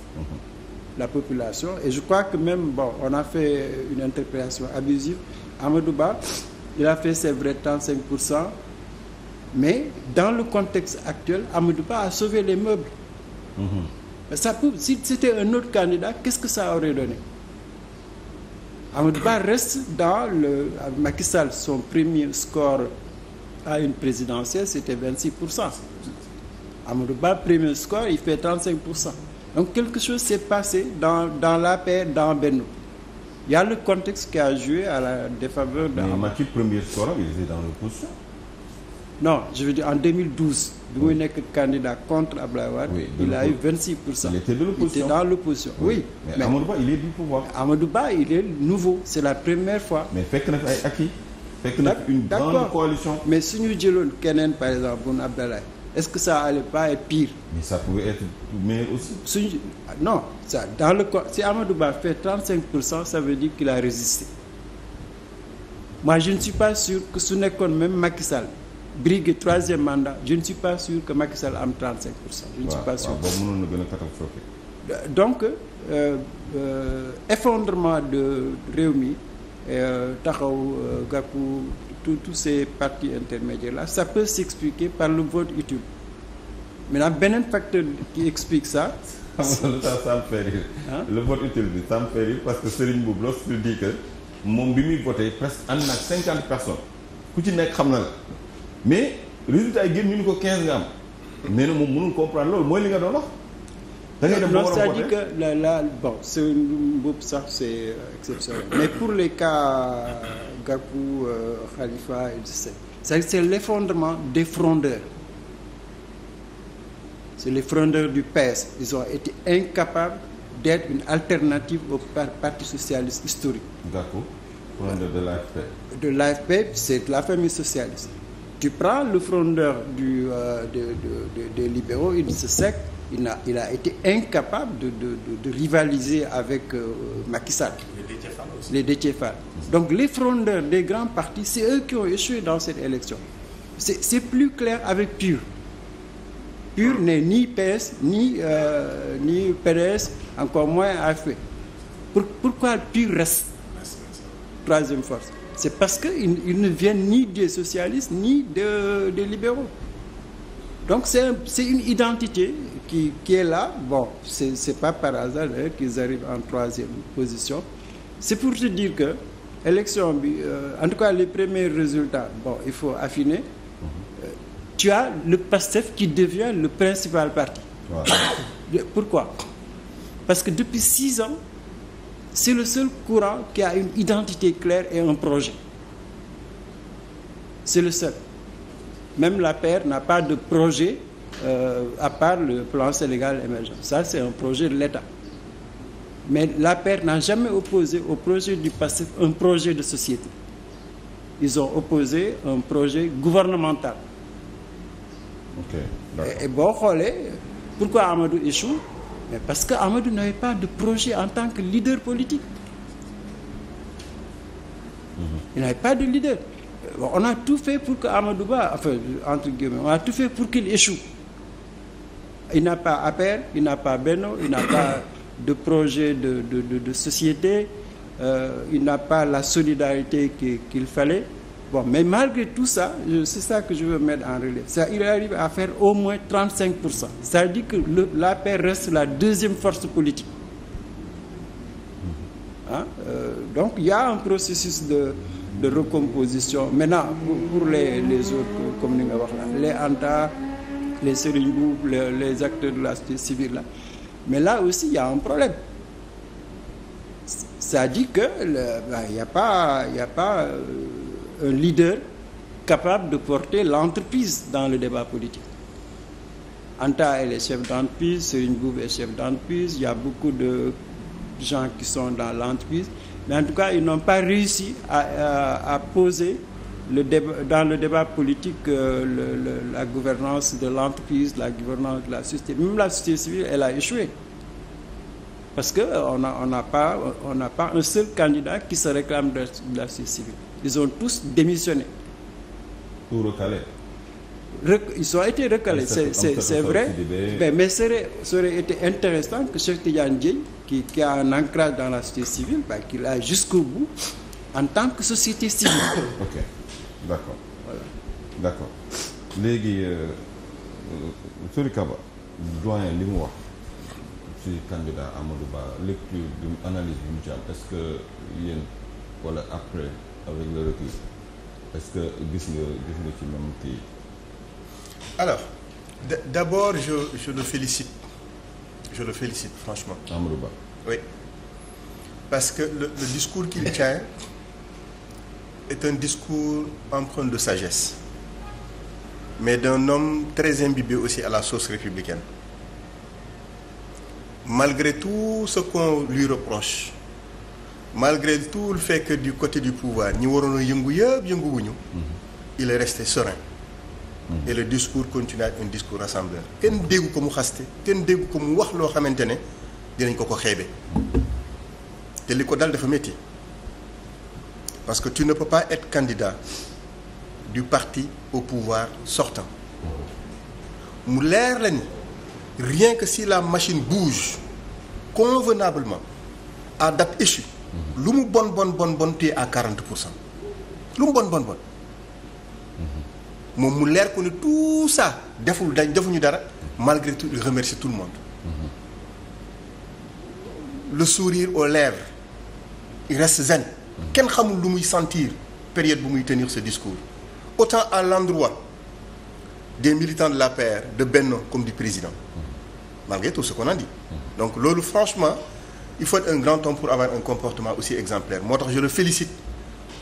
La population. Et je crois que même, bon, on a fait une interprétation abusive. Amadou Ba, il a fait ses vrais 35%. Mais dans le contexte actuel, Amadou Ba a sauvé les meubles. Mais ça peut, si c'était un autre candidat, qu'est-ce que ça aurait donné? Amadou Ba reste dans Macky Sall, son premier score à une présidentielle, c'était 26%. Amadou Ba, premier score, il fait 35%. Donc quelque chose s'est passé dans l'APR, dans Benno. Il y a le contexte qui a joué à la défaveur de... Mais Macky, premier score, il était dans l'opposition. Non, je veux dire en 2012, bi muy nekk candidat contre Abdoulaye Wade, il a eu 26%. Il était de l'opposition. Il était dans l'opposition. Oui. Mais Amadou Ba, il est du pouvoir. Amadou Ba, il est nouveau, c'est la première fois. Mais fekk na fi ay acquis. Fekk na fi une grande coalition. Mais si ñu jëloon keneen par exemple Boun Abdallah, est-ce que ça allait pas être pire? Mais ça pouvait être meilleur aussi. Non, ça dans le si Amadou Ba fait 35%, ça veut dire qu'il a résisté. Moi, je ne suis pas sûr que su nekkoon même Macky Sall brigue troisième mandat, je ne suis pas sûr que Macky Sall am 35%. Je ne suis pas sûr. Boobu mënoon na gën a catastrophique. Donc effondrement de Rewmi, Taxawu, Gakou, tous ces partis intermédiaires là, ça peut s'expliquer par le vote utile. Maintenant beneen facteur qui explique ça. Ça me fait rire. Le vote utile bi ça me fait rire parce que Serigne Mboup lorsqu'il dit que moom bi muy voté presque ànd na ak 50 personnes ku ci nekk xam na la mais résultat yi génn ñu ni ko 15 nga am nee na moom mënul comprendre loolu mooy li nga doon wax. da ngay dem ba war a voté c'est-à-dire que là bon c'est boobu sax c'est exceptionnel mais pour les cas Gakou Khalifa et c'est l'effondrement des frondeurs. C'est les frondeurs du PS. Ils ont été incapables d'être une alternative au Parti socialiste historique. D'accord. Frondeur de l'AFP. De l'AFP, c'est la famille socialiste. Tu prends le frondeur des libéraux, Idrissa Seck, il a été incapable de rivaliser avec Macky Sall. Les Déthié Fall. Donc les frondeurs des grands partis, c'est eux qui ont échoué dans cette élection. C'est plus clair avec PUR. PUR n'est ni PS, ni PDS, encore moins AFP. Pourquoi PUR reste troisième force? C'est parce qu'ils ne viennent ni des socialistes, ni des libéraux. Donc c'est une identité qui est là. Bon, c'est pas par hasard qu'ils arrivent en troisième position. C'est pour te dire que élection bi en tout cas les premiers résultats, bon, il faut affiner. Tu as le PASTEF qui devient le principal parti. Ouais. Pourquoi? Parce que depuis 6 ans, c'est le seul courant qui a une identité claire et un projet. C'est le seul. Même l'APR n'a pas de projet à part le plan Sénégal émergent. Ça, c'est un projet de l'État. Mais l'APR n'a jamais opposé au projet du PASTEF un projet de société. Ils ont opposé un projet gouvernemental. Et bon, pourquoi Amadou échoue? Mais parce que Amadou n'avait pas de projet en tant que leader politique. Il n'avait pas de leader. On a tout fait pour que Amadou Ba, enfin, entre guillemets, on a tout fait pour qu'il échoue. Il n'a pas APR, il n'a pas Benno, il n'a pas de projet de société, il n'a pas la solidarité qu'il fallait. Bon, mais malgré tout ça, c'est ça que je veux mettre en relief. Ça, il arrive à faire au moins 35%. Ça veut dire que l'APR reste la deuxième force politique. Hein? Donc, il y a un processus de recomposition. Maintenant, pour les autres, comme nous l'avons dit, les ANTA, les Serigne Mboup, les acteurs de la société civile, là. Mais là aussi, il y a un problème. Ça dit que il n'y a pas un leader capable de porter l'entreprise dans le débat politique. Anta est le chef d'entreprise, Serigne Mboup est chef d'entreprise, il y a beaucoup de gens qui sont dans l'entreprise, mais en tout cas, ils n'ont pas réussi à poser dans le débat politique la gouvernance de l'entreprise, la gouvernance de la société. Même la société civile, elle a échoué. Parce qu'on n'a pas un seul candidat qui se réclame de la société civile. Ils ont tous démissionné. Tout recalé. Ils ont été recalés, c'est vrai. Mais ça aurait été intéressant que Cheikh Tidiane Dièye, qui a un ancrage dans la société civile, qu'il aille jusqu'au bout en tant que société civile. Ok, d'accord. Voilà. D'accord. Léegi Sori Kaba doyen li mu wax ci candidat Amadou Ba lecture bi analyse bi mu ci am est-ce que yéen wala après avec le recul est-ce que gis nga ci même kii. Alors d'abord je le félicite franchement. Amadou Ba. Oui, parce que le discours qu'il tient est un discours empreint de sagesse, mais d'un homme très imbibé aussi à la sauce républicaine. Malgré tout ce qu'on lui reproche, malgré tout le fait que du côté du pouvoir ñi waroon a yëngu yëpp yënguwuñu, il est resté serein. Et le discours continue à être un discours rassembleur. Kenn déggu ko mu xaste, kenn déggu ko mu wax loo xamante ne dinañ ko xeebe. te li ko dal dafa métti parce que tu ne peux pas être candidat du parti au pouvoir sortant mu leer la ni rien que si la machine bouge convenablement à date échue lu mu bon tu es à 40%. Lu mu bon moom mu leer ko ne tout ça defuñu dara malgré tout il remercie tout le monde. Le sourire aux lèvres, il reste zen. kenn xamul lu muy sentir période bu muy tenir ce discours autant à l'endroit des militants de l'APR de Benno comme du président malgré tout ce qu'on a dit donc loolu franchement il faut être un grand homme pour avoir un comportement aussi exemplaire moo tax je le félicite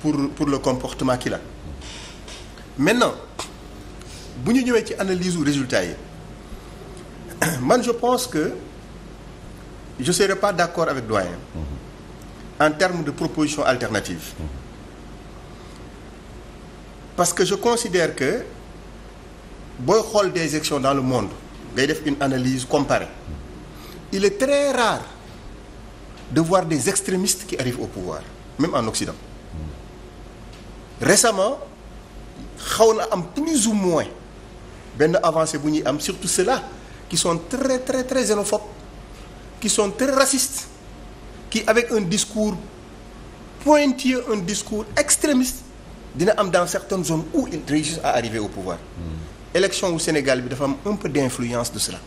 pour le comportement qu'il a maintenant bu ñu ñëwee ci analyse u résultats yi man je pense que je serai pas d'accord avec doyen en termes de propositions alternatives parce que je considère que booy xool des élections dans le monde ngay def une analyse comparée il est très rare de voir des extrémistes qui arrivent au pouvoir même en Occident récemment xaw na am plus ou moins benn avancée bu ñuy am surtout ceux-là qui sont très très très xénophobes qui sont très racistes qui avec un discours pointilleux un discours extrémiste dina am dans certaines zones où ils réussissent à arriver au pouvoir élection au Sénégal bi dafa am un peu d'influence de cela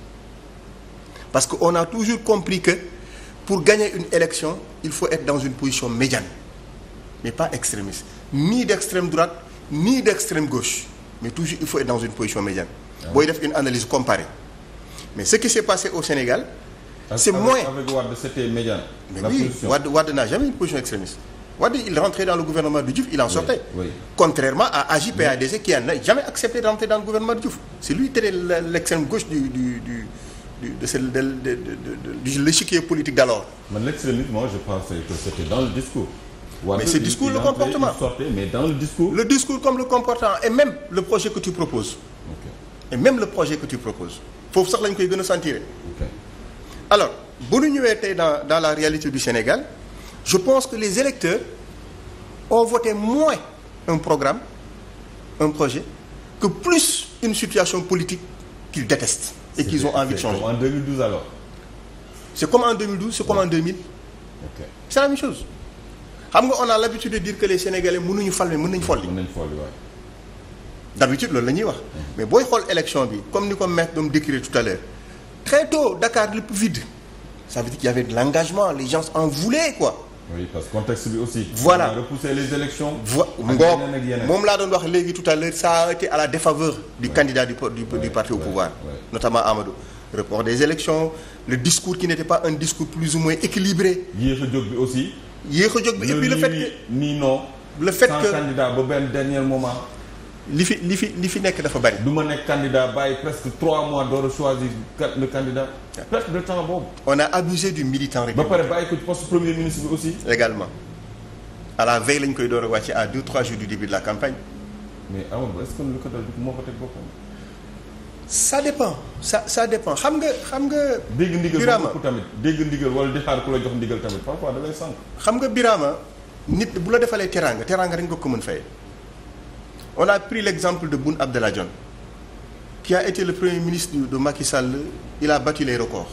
parce que on a toujours compris que pour gagner une élection il faut être dans une position médiane mais pas extrémiste ni d'extrême droite ni d'extrême gauche mais toujours il faut être dans une position médiane booy def une analyse comparée mais ce qui s'est passé au Sénégal c'est moins avec Wade c'était médiane mais oui Wade n'a jamais une position extrémiste Wade il rentrait dans le gouvernement de Diouf il en sortait contrairement à AJ/PADC qui n'a jamais accepté d'entrer dans le gouvernement de Diouf c'est lui qui était l'extrême gauche de l'échiquier politique d'alors. Mais l'extrémisme, moi je pensais que c'était dans le discours. Mais c'est le discours, le comportement. Mais dans le discours. Le discours comme le comportement et même le projet que tu proposes. Et même le projet que tu proposes. Foofu sax lañ koy gën a sentir. Alors bu ñu ñëwee tey dans la réalité du Sénégal je pense que les électeurs ont voté moins un programme un projet que plus une situation politique qu'ils détestent. Et qu'ils ont envie de changer. C'est comme en 2012 alors. C'est comme en 2012, c'est comme en 2000. C'est la même chose. Xam nga on a l'habitude de dire que les Sénégalais mënuñu fal mais mën nañu folli. D'habitude loolu la ñuy wax. Mais booy xool élection bi comme ni ko maître doon décrire tout à l'heure très tôt Dakar lépp vide. Ça veut dire qu'il y avait de l'engagement, les gens en voulaient quoi. Oui, parce que contexte bi aussi. Voilà. On a repoussé les élections. Moom laa doon wax léegi tout à l'heure ça a été à la défaveur du candidat du parti au pouvoir. Notamment Amadou. Report des élections, le discours qui n'était pas un discours plus ou moins équilibré. Yéex a jóg bi aussi. Yéex a jóg bi et puis le fait que ni non. Le fait sans que candidat ba benn dernier moment. li fi nekk dafa bari. du ma nekk candidat bàyyi presque 3 mois door a choisir le candidat. perte de temps boobu. On a abusé du militant républicain. ba pare bàyyi ko ci poste premier ministre bi aussi. également à la veille lañ koy door a wàcce à 2-3 jours du début de la campagne. mais Amadou est-ce que lu ko dal moo ko teg boppam. ça dépend ça dépend xam nga. dégg ndigal Birama tamit dégg ndigal wala di xaar ku la jox ndigal tamit parfois da lay sànq. xam nga Birama nit bu la defalee teraanga rek nga ko mën fay. On a pris l'exemple de Boun Abdallah Dionne qui a été le premier ministre de Macky Sall il a battu les records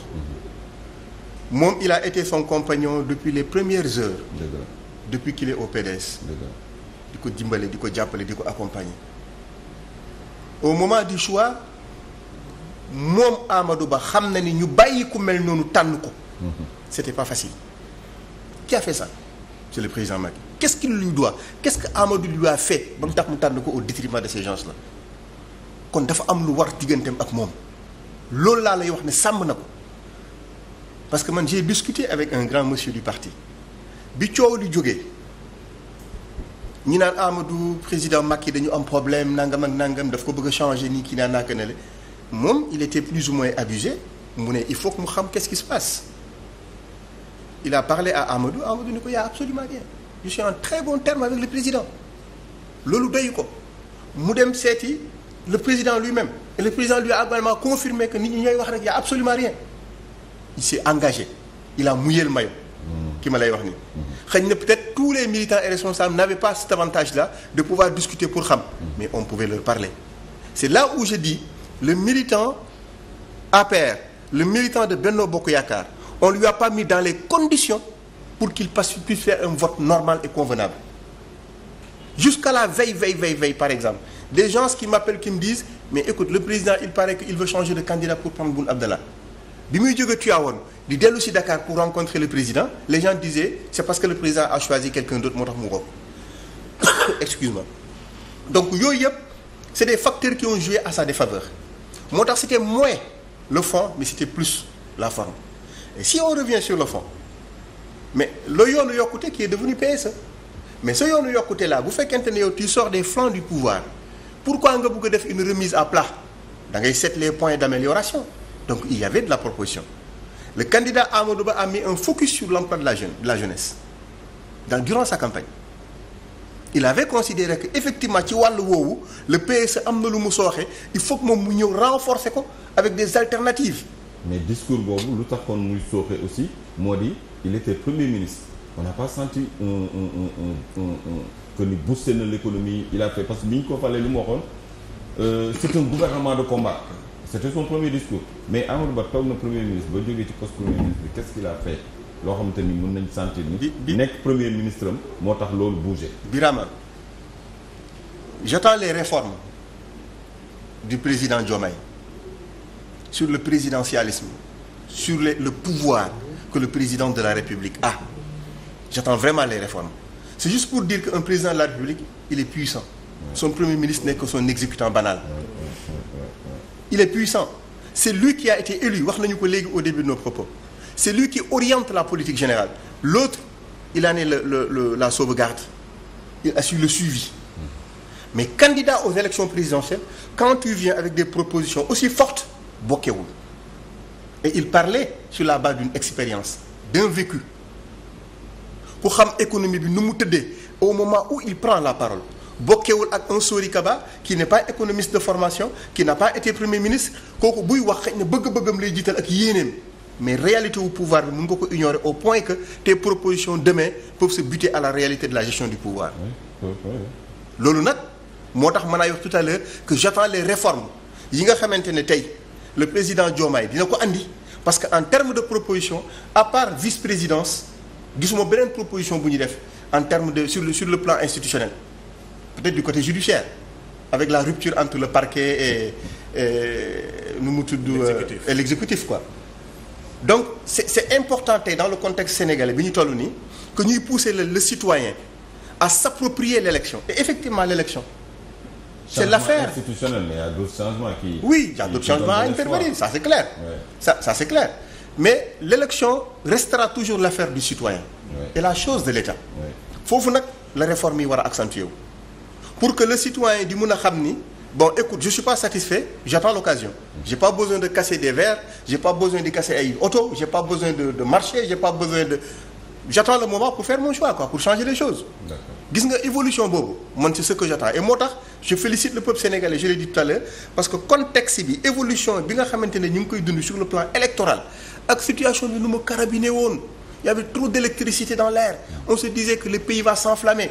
moom il a été son compagnon depuis les premières heures depuis qu'il est au PDS di ko dimbale di ko jàppale di ko accompagner au moment du choix moom Amadou Ba xam na ni ñu bàyyi ku mel noonu tànn ko c'était pas facile qui a fait ça c'est le président Macky qu'est-ce qu'il lui doit qu'est-ce que Amadou lui a fait ba mu tax mu tànn ko au détriment de ces gens-là kon dafa am lu war digganteem ak moom loolu laa lay wax ne sàmm na ko parce que man j'ai discuté avec un grand monsieur du parti bi coow li jógee ñi naan Amadou président Macky dañu am problème nangam ak nangam daf ko bëgg a changer nii kii naa naaka ne la moom il était plus ou moins abusé mu ne il faut que mu xam qu'est-ce qui se passe il a parlé à Amadou ni ko y a absolument rien je suis en très bon terme avec le président loolu doyu ko mu dem seeti le président lui-même et le président lui a également confirmé que nit ñi ñooy wax rek y a absolument rien il s'est engagé il a mouillé le maillot ki ma lay wax ni xëy na peut-être tous les militants et responsables n'avaient pas cet avantage-là de pouvoir discuter pour xam mais on pouvait leur parler c'est là où je dis le militant APR le militant de Benno Bokk Yaakaar on lui a pas mis dans les conditions pour qu'il puisse faire un vote normal et convenable jusqu'à la veille par exemple des gens qui m'appellent qui me disent mais écoute le président il paraît qu'il veut changer de candidat pour prendre Boun Abdallah bi muy jóge Tivaouane di dellu si Dakar pour rencontrer le président les gens disaient c'est parce que le président a choisi quelqu'un d'autre moo tax mu ko excuse-moi donc yooyu yëpp c'est des facteurs qui ont joué à sa défaveur moo tax c'était moins le fond mais c'était plus la forme et si on revient sur le fond mais le yoonu yokkute qui est devenu PSE mais ce yoonu yokkute là bu fekkente ne yow tu sors des flancs du pouvoir pourquoi nga bëgg a def une remise à plat da ngay seet les points d'amélioration donc il y avait de la proposition le candidat Amadou Ba a mis un focus sur l'emploi de la jeunesse durant sa campagne il avait considéré que effectivement ci wàllu woowu le PSE am na lu mu sooxe il faut que moom mu ñëw renforcer ko avec des alternatives. mais discours boobu lu taxoon muy sooxe aussi moo di il était premier ministre on n'a pas senti que ni boosté na l'économie il a fait parce que bi ñu ko falee li mu waxoon c'est un gouvernement de combat c'était son premier discours mais Amadou Ba toog na premier ministre ba jógee ci poste premier ministre bi qu'est-ce qu'il a fait loo xamante ni mën nañ sentir ni nekk premier ministre am moo tax loolu bougé. Birama j'attends les réformes du président Diomaye sur le présidentialisme sur le pouvoir que le président de la République a j'attends vraiment les réformes c'est juste pour dire qu'un président de la République il est puissant son premier ministre n'est que son exécutant banal il est puissant c'est lui qui a été élu wax nañu ko léegi au début de nos propos c'est lui qui oriente la politique générale l'autre il en est la sauvegarde il assure le suivi mais candidat aux élections présidentielles quand tu viens avec des propositions aussi fortes bokkewul et il parlait sur la base d'une expérience d'un vécu ku xam économie bi nu mu tëddee au moment où il prend la parole bokkewul ak un Sori Kaba qui n'est pas économiste de formation qui n'a pas été premier ministre kooku buy wax xëy na bëgg-bëggam lay jiital ak yéeneem mais réalité wu pouvoir bi mën nga ko ignorer au point que tes propositions demain peuvent se buter à la réalité de la gestion du pouvoir loolu nag moo tax mën naa wax tout à l'heure que j'attends les réformes yi nga xamante ne tey le président Diomaye dina ko andi parce que en termes de proposition à part vice-présidence gisuma beneen proposition bu ñu def en termes de sur le plan institutionnel peut-être du côté judiciaire avec la rupture entre le parquet et nu mu tudd et l'exécutif quoi donc c'est important tey dans le contexte sénégalais bi ñu toll nii que ñuy pousser le citoyen à s'approprier l'élection et effectivement l'élection c'est l'affaire institutionnelle mais il y a d'autres changements qui oui il y a d'autres changements à intervenir ça c'est clair ça c'est clair mais l'élection restera toujours l'affaire du citoyen et la chose de l'État foofu nag la réforme yi war a accentuer wu pour que le citoyen di mën a xam ni bon écoute je suis pas satisfait j'attends l'occasion j'ai pas besoin de casser des verres j'ai pas besoin de casser ay auto j'ai pas besoin de marcher j'ai pas besoin de j'attends le moment pour faire mon choix quoi pour changer les choses gis nga évolution boobu man c'est ce que j'attends et moo tax je félicite le peuple sénégalais je l'ai dit tout à l'heure parce que contexte bi évolution bi nga xamante ne ñu ngi koy dund sur le plan électoral ak situation bi nu ma carabiné woon il y avait trop d'électricité dans l'air on se disait que le pays va s'enflammer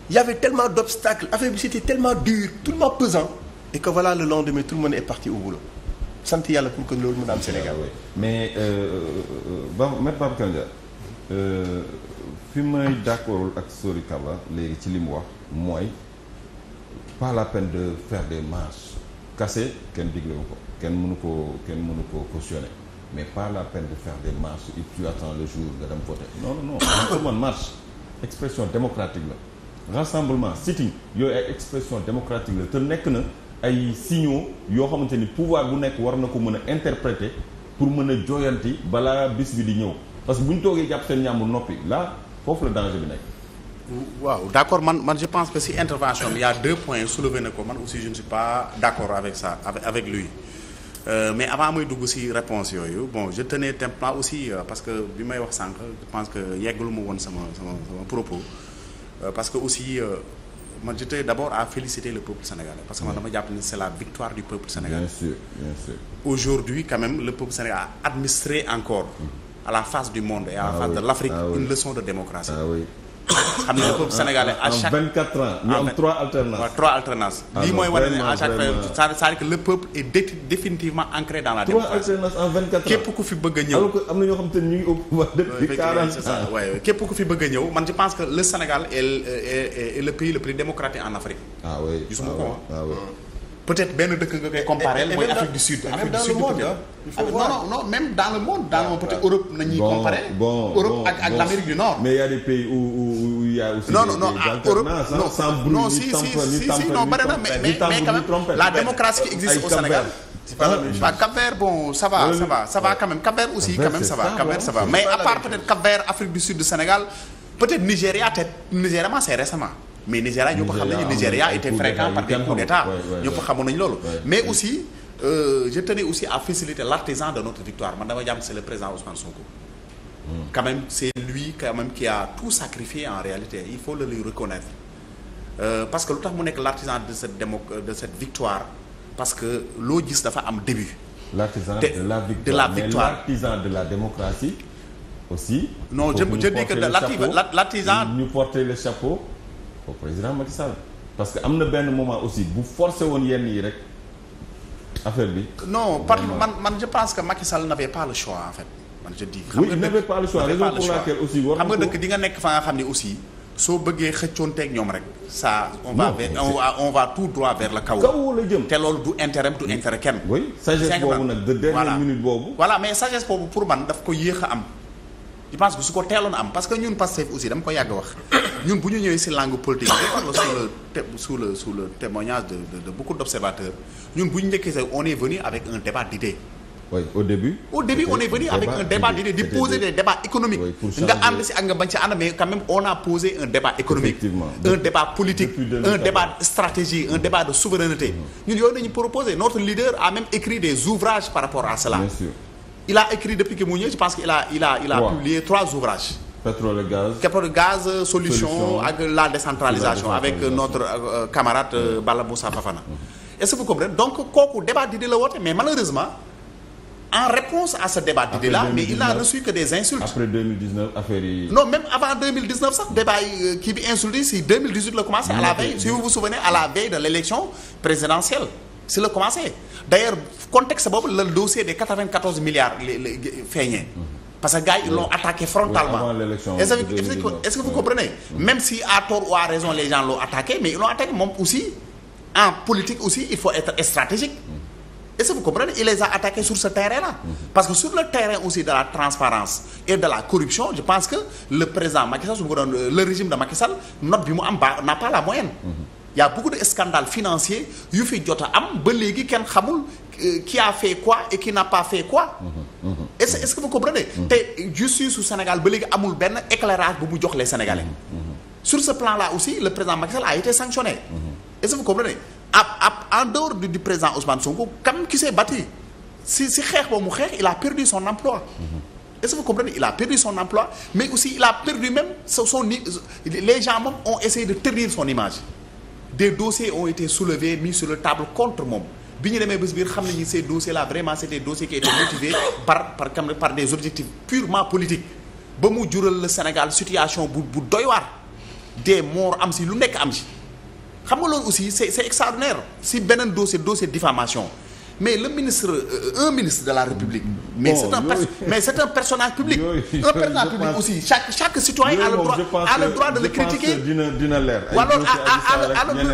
il y avait tellement d'obstacles affaire bi c'était tellement dur tellement pesant et que voilà le lendemain tout le monde est parti au boulot sant yàlla pour que loolu mën a am Sénégal mais Maître Babacar Ndiaye fi may d'accordul ak Sori Kaba léegi ci li mu wax mooy pas la peine de faire des marches cassées kenn diglewu ko kenn mënu ko cautionner mais pas la peine de faire des marches et tu attends le jour nga dem voter non pour man marche expression démocratique la rassemblement sitting yooyu ay expression démocratique la te nekk na ay signaux yoo xamante ni pouvoir bu nekk war na ko mën a interpréter pour mën a jooyanti balaa bis bi di ñëw parce que bu ñu toogee jàpp seen ñàmbur noppi là foofu la danger bi nekk. waaw d'accord man je pense que si intervention il y a 2 points soulevés na ko man aussi je ne suis pas d'accord avec ça avec lui mais avant muy dugg si réponse yooyu bon je tenais templement aussi parce que bi may wax sànq je pense que yeggalu ma woon sama propos parce que aussi man je tenais d'abord à féliciter le peuple sénégalais parce que man dama jàpp ni c'est la victoire du peuple sénégalais. Bien sûr. Aujourd'hui quand même le peuple sénégalais a administré encore à la face du monde et à la face de l'Afrique une leçon de démocratie. xam ne le peuple sénégalais à chaque en 24 ans ñu am 3 alternances. waaw 3 alternances. lii mooy wane ne à chaque fois c'est-à-dire que le peuple est définitivement ancré dans la démocratie. 3 alternances en 24 ans képp ku fi bëgg a ñëw. alors que am na ñoo xam te ne ñu ngi au pouvoir depuis 40 ans. waaw képp ku fi bëgg a ñëw man je pense que le Sénégal est le pays le plus démocratique en Afrique. ah oui gisuma ko peut-être benn dëkk nga koy comparer mooy Afrique du Sud. Afrique du Sud non même dans le monde peut-être Europe nañuy comparer. Europe ak l'Amérique du Nord. mais il y a des pays où il y a aussi. non Europe non si non bari na mais quand même la démocratie qui existe au Sénégal. c'est pas Cap-Vert bon ça va quand même Cap-Vert aussi quand même ça va Cap-Vert ça va mais à part peut-être Cap-Vert Afrique du Sud du Sénégal peut-être Nigéria c'est récemment. mais Nigéria ñëpp xam nañu Nigéria était fréquent par des coups d'État ñëpp xamoon nañu loolu mais aussi je tenais aussi à féliciter l'artisan de notre victoire man dama jàmm c'est le président Ousmane Sonko quand même c'est lui quand même qui a tout sacrifié en réalité il faut le lui reconnaître parce que lu tax mu nekk l'artisan de cette victoire parce que loo gis dafa am début l'artisan de la victoire mais l'artisan de la démocratie aussi non je dis que l'artisan ñu porter le chapeau au président Macky Sall parce que am na benn moment aussi bu forcé woon yenn yi rek affaire bi. non man je pense que Macky Sall n'avait pas le choix en fait man je dis. oui il n'avait pas le choix raison pour laquelle aussi war xam nga dëkk di nga nekk fa nga xam ne aussi soo bëggee xëccoonteeg ñoom rek ça on va tout droit vers le chaos. chaos la jëm te loolu du intérêt kenn. oui sagesse boobu nag de dernière minute boobu. voilà mais sagesse boobu pour man daf ko yéex a am. je pense que su ko teeloon am parce que ñun Pastef aussi dama ko yàgg wax ñun bu ñu ñëwee ci langue politique sous le témoignage de beaucoup d'observateurs ñun bu ñu njëkkee sax on est venu avec un débat d'idées. oui au début on est venu avec un débat d'idées di poser des débats économiques. nga ànd ci ak nga bañ ci ànd mais quand même on a posé un débat économique. un débat politique un débat stratégique un débat de souveraineté. ñun yooyu dañu proposer notre leader a même écrit des ouvrages par rapport à cela. bien sûr. il a écrit depuis que mu ñëw je pense qu'il a publié 3 ouvrages. pétrole et gaz solution ak la décentralisation avec notre camarade Bala Moussa Fafana. est-ce que vous comprenez donc kooku débat d'idées la woote mais malheureusement en réponse à ce débat d'idées là mais il n'a reçu que des insultes. après 2019 affaire yi. non même avant 2019 sax débat yi kii bi insulté si 2018 la commencé à la veille si vous vous souvenez à la veille de l'élection présidentielle si la commencé d'ailleurs contexte boobu le dossier des 94 milliards feeñee parce que gars yi ils l'ont attaqué frontalement. Avant l'élection est-ce que vous comprenez même si à tort ou à raison les gens l'ont attaqué mais ils l'ont attaqué moom aussi en politique aussi il faut être stratégique. Est-ce que vous comprenez il les a attaqués sur ce terrain-là parce que sur le terrain aussi de la transparence et de la corruption je pense que le président Macky Sall su ma ko doon le régime de Macky Sall note bi mu am n'a pas la moyenne. Il y a beaucoup de scandales financiers yu fi jot a am ba léegi kenn xamul qui a fait quoi et qui n'a pas fait quoi. Est-ce que vous comprenez. te justice su Sénégal ba léegi amul benn éclairage bu mu jox les Sénégalais. sur ce plan-là aussi le président Macky Sall a été sanctionné. Est-ce que vous comprenez en dehors du président Ousmane Sonko comme qui s'est battu si xeex boobu mu xeex il a perdu son emploi. Est-ce que vous comprenez il a perdu son emploi mais aussi il a perdu même les gens même ont essayé de ternir son image. Des dossiers ont été soulevés mis sur la table contre moom bi ñu demee bés biir xam nañu ces dossiers là vraiment c'est des dossiers qui étaient motivés par des objectifs purement politiques ba mu jural le Sénégal situation bu doy waar des morts am si lu nekk am si xam nga loolu aussi c'est extraordinaire si beneen dossier diffamation mais le ministre un ministre de la République mais c'est un personnage public un personnage public aussi chaque citoyen a le droit de le critiquer dina leer ou alors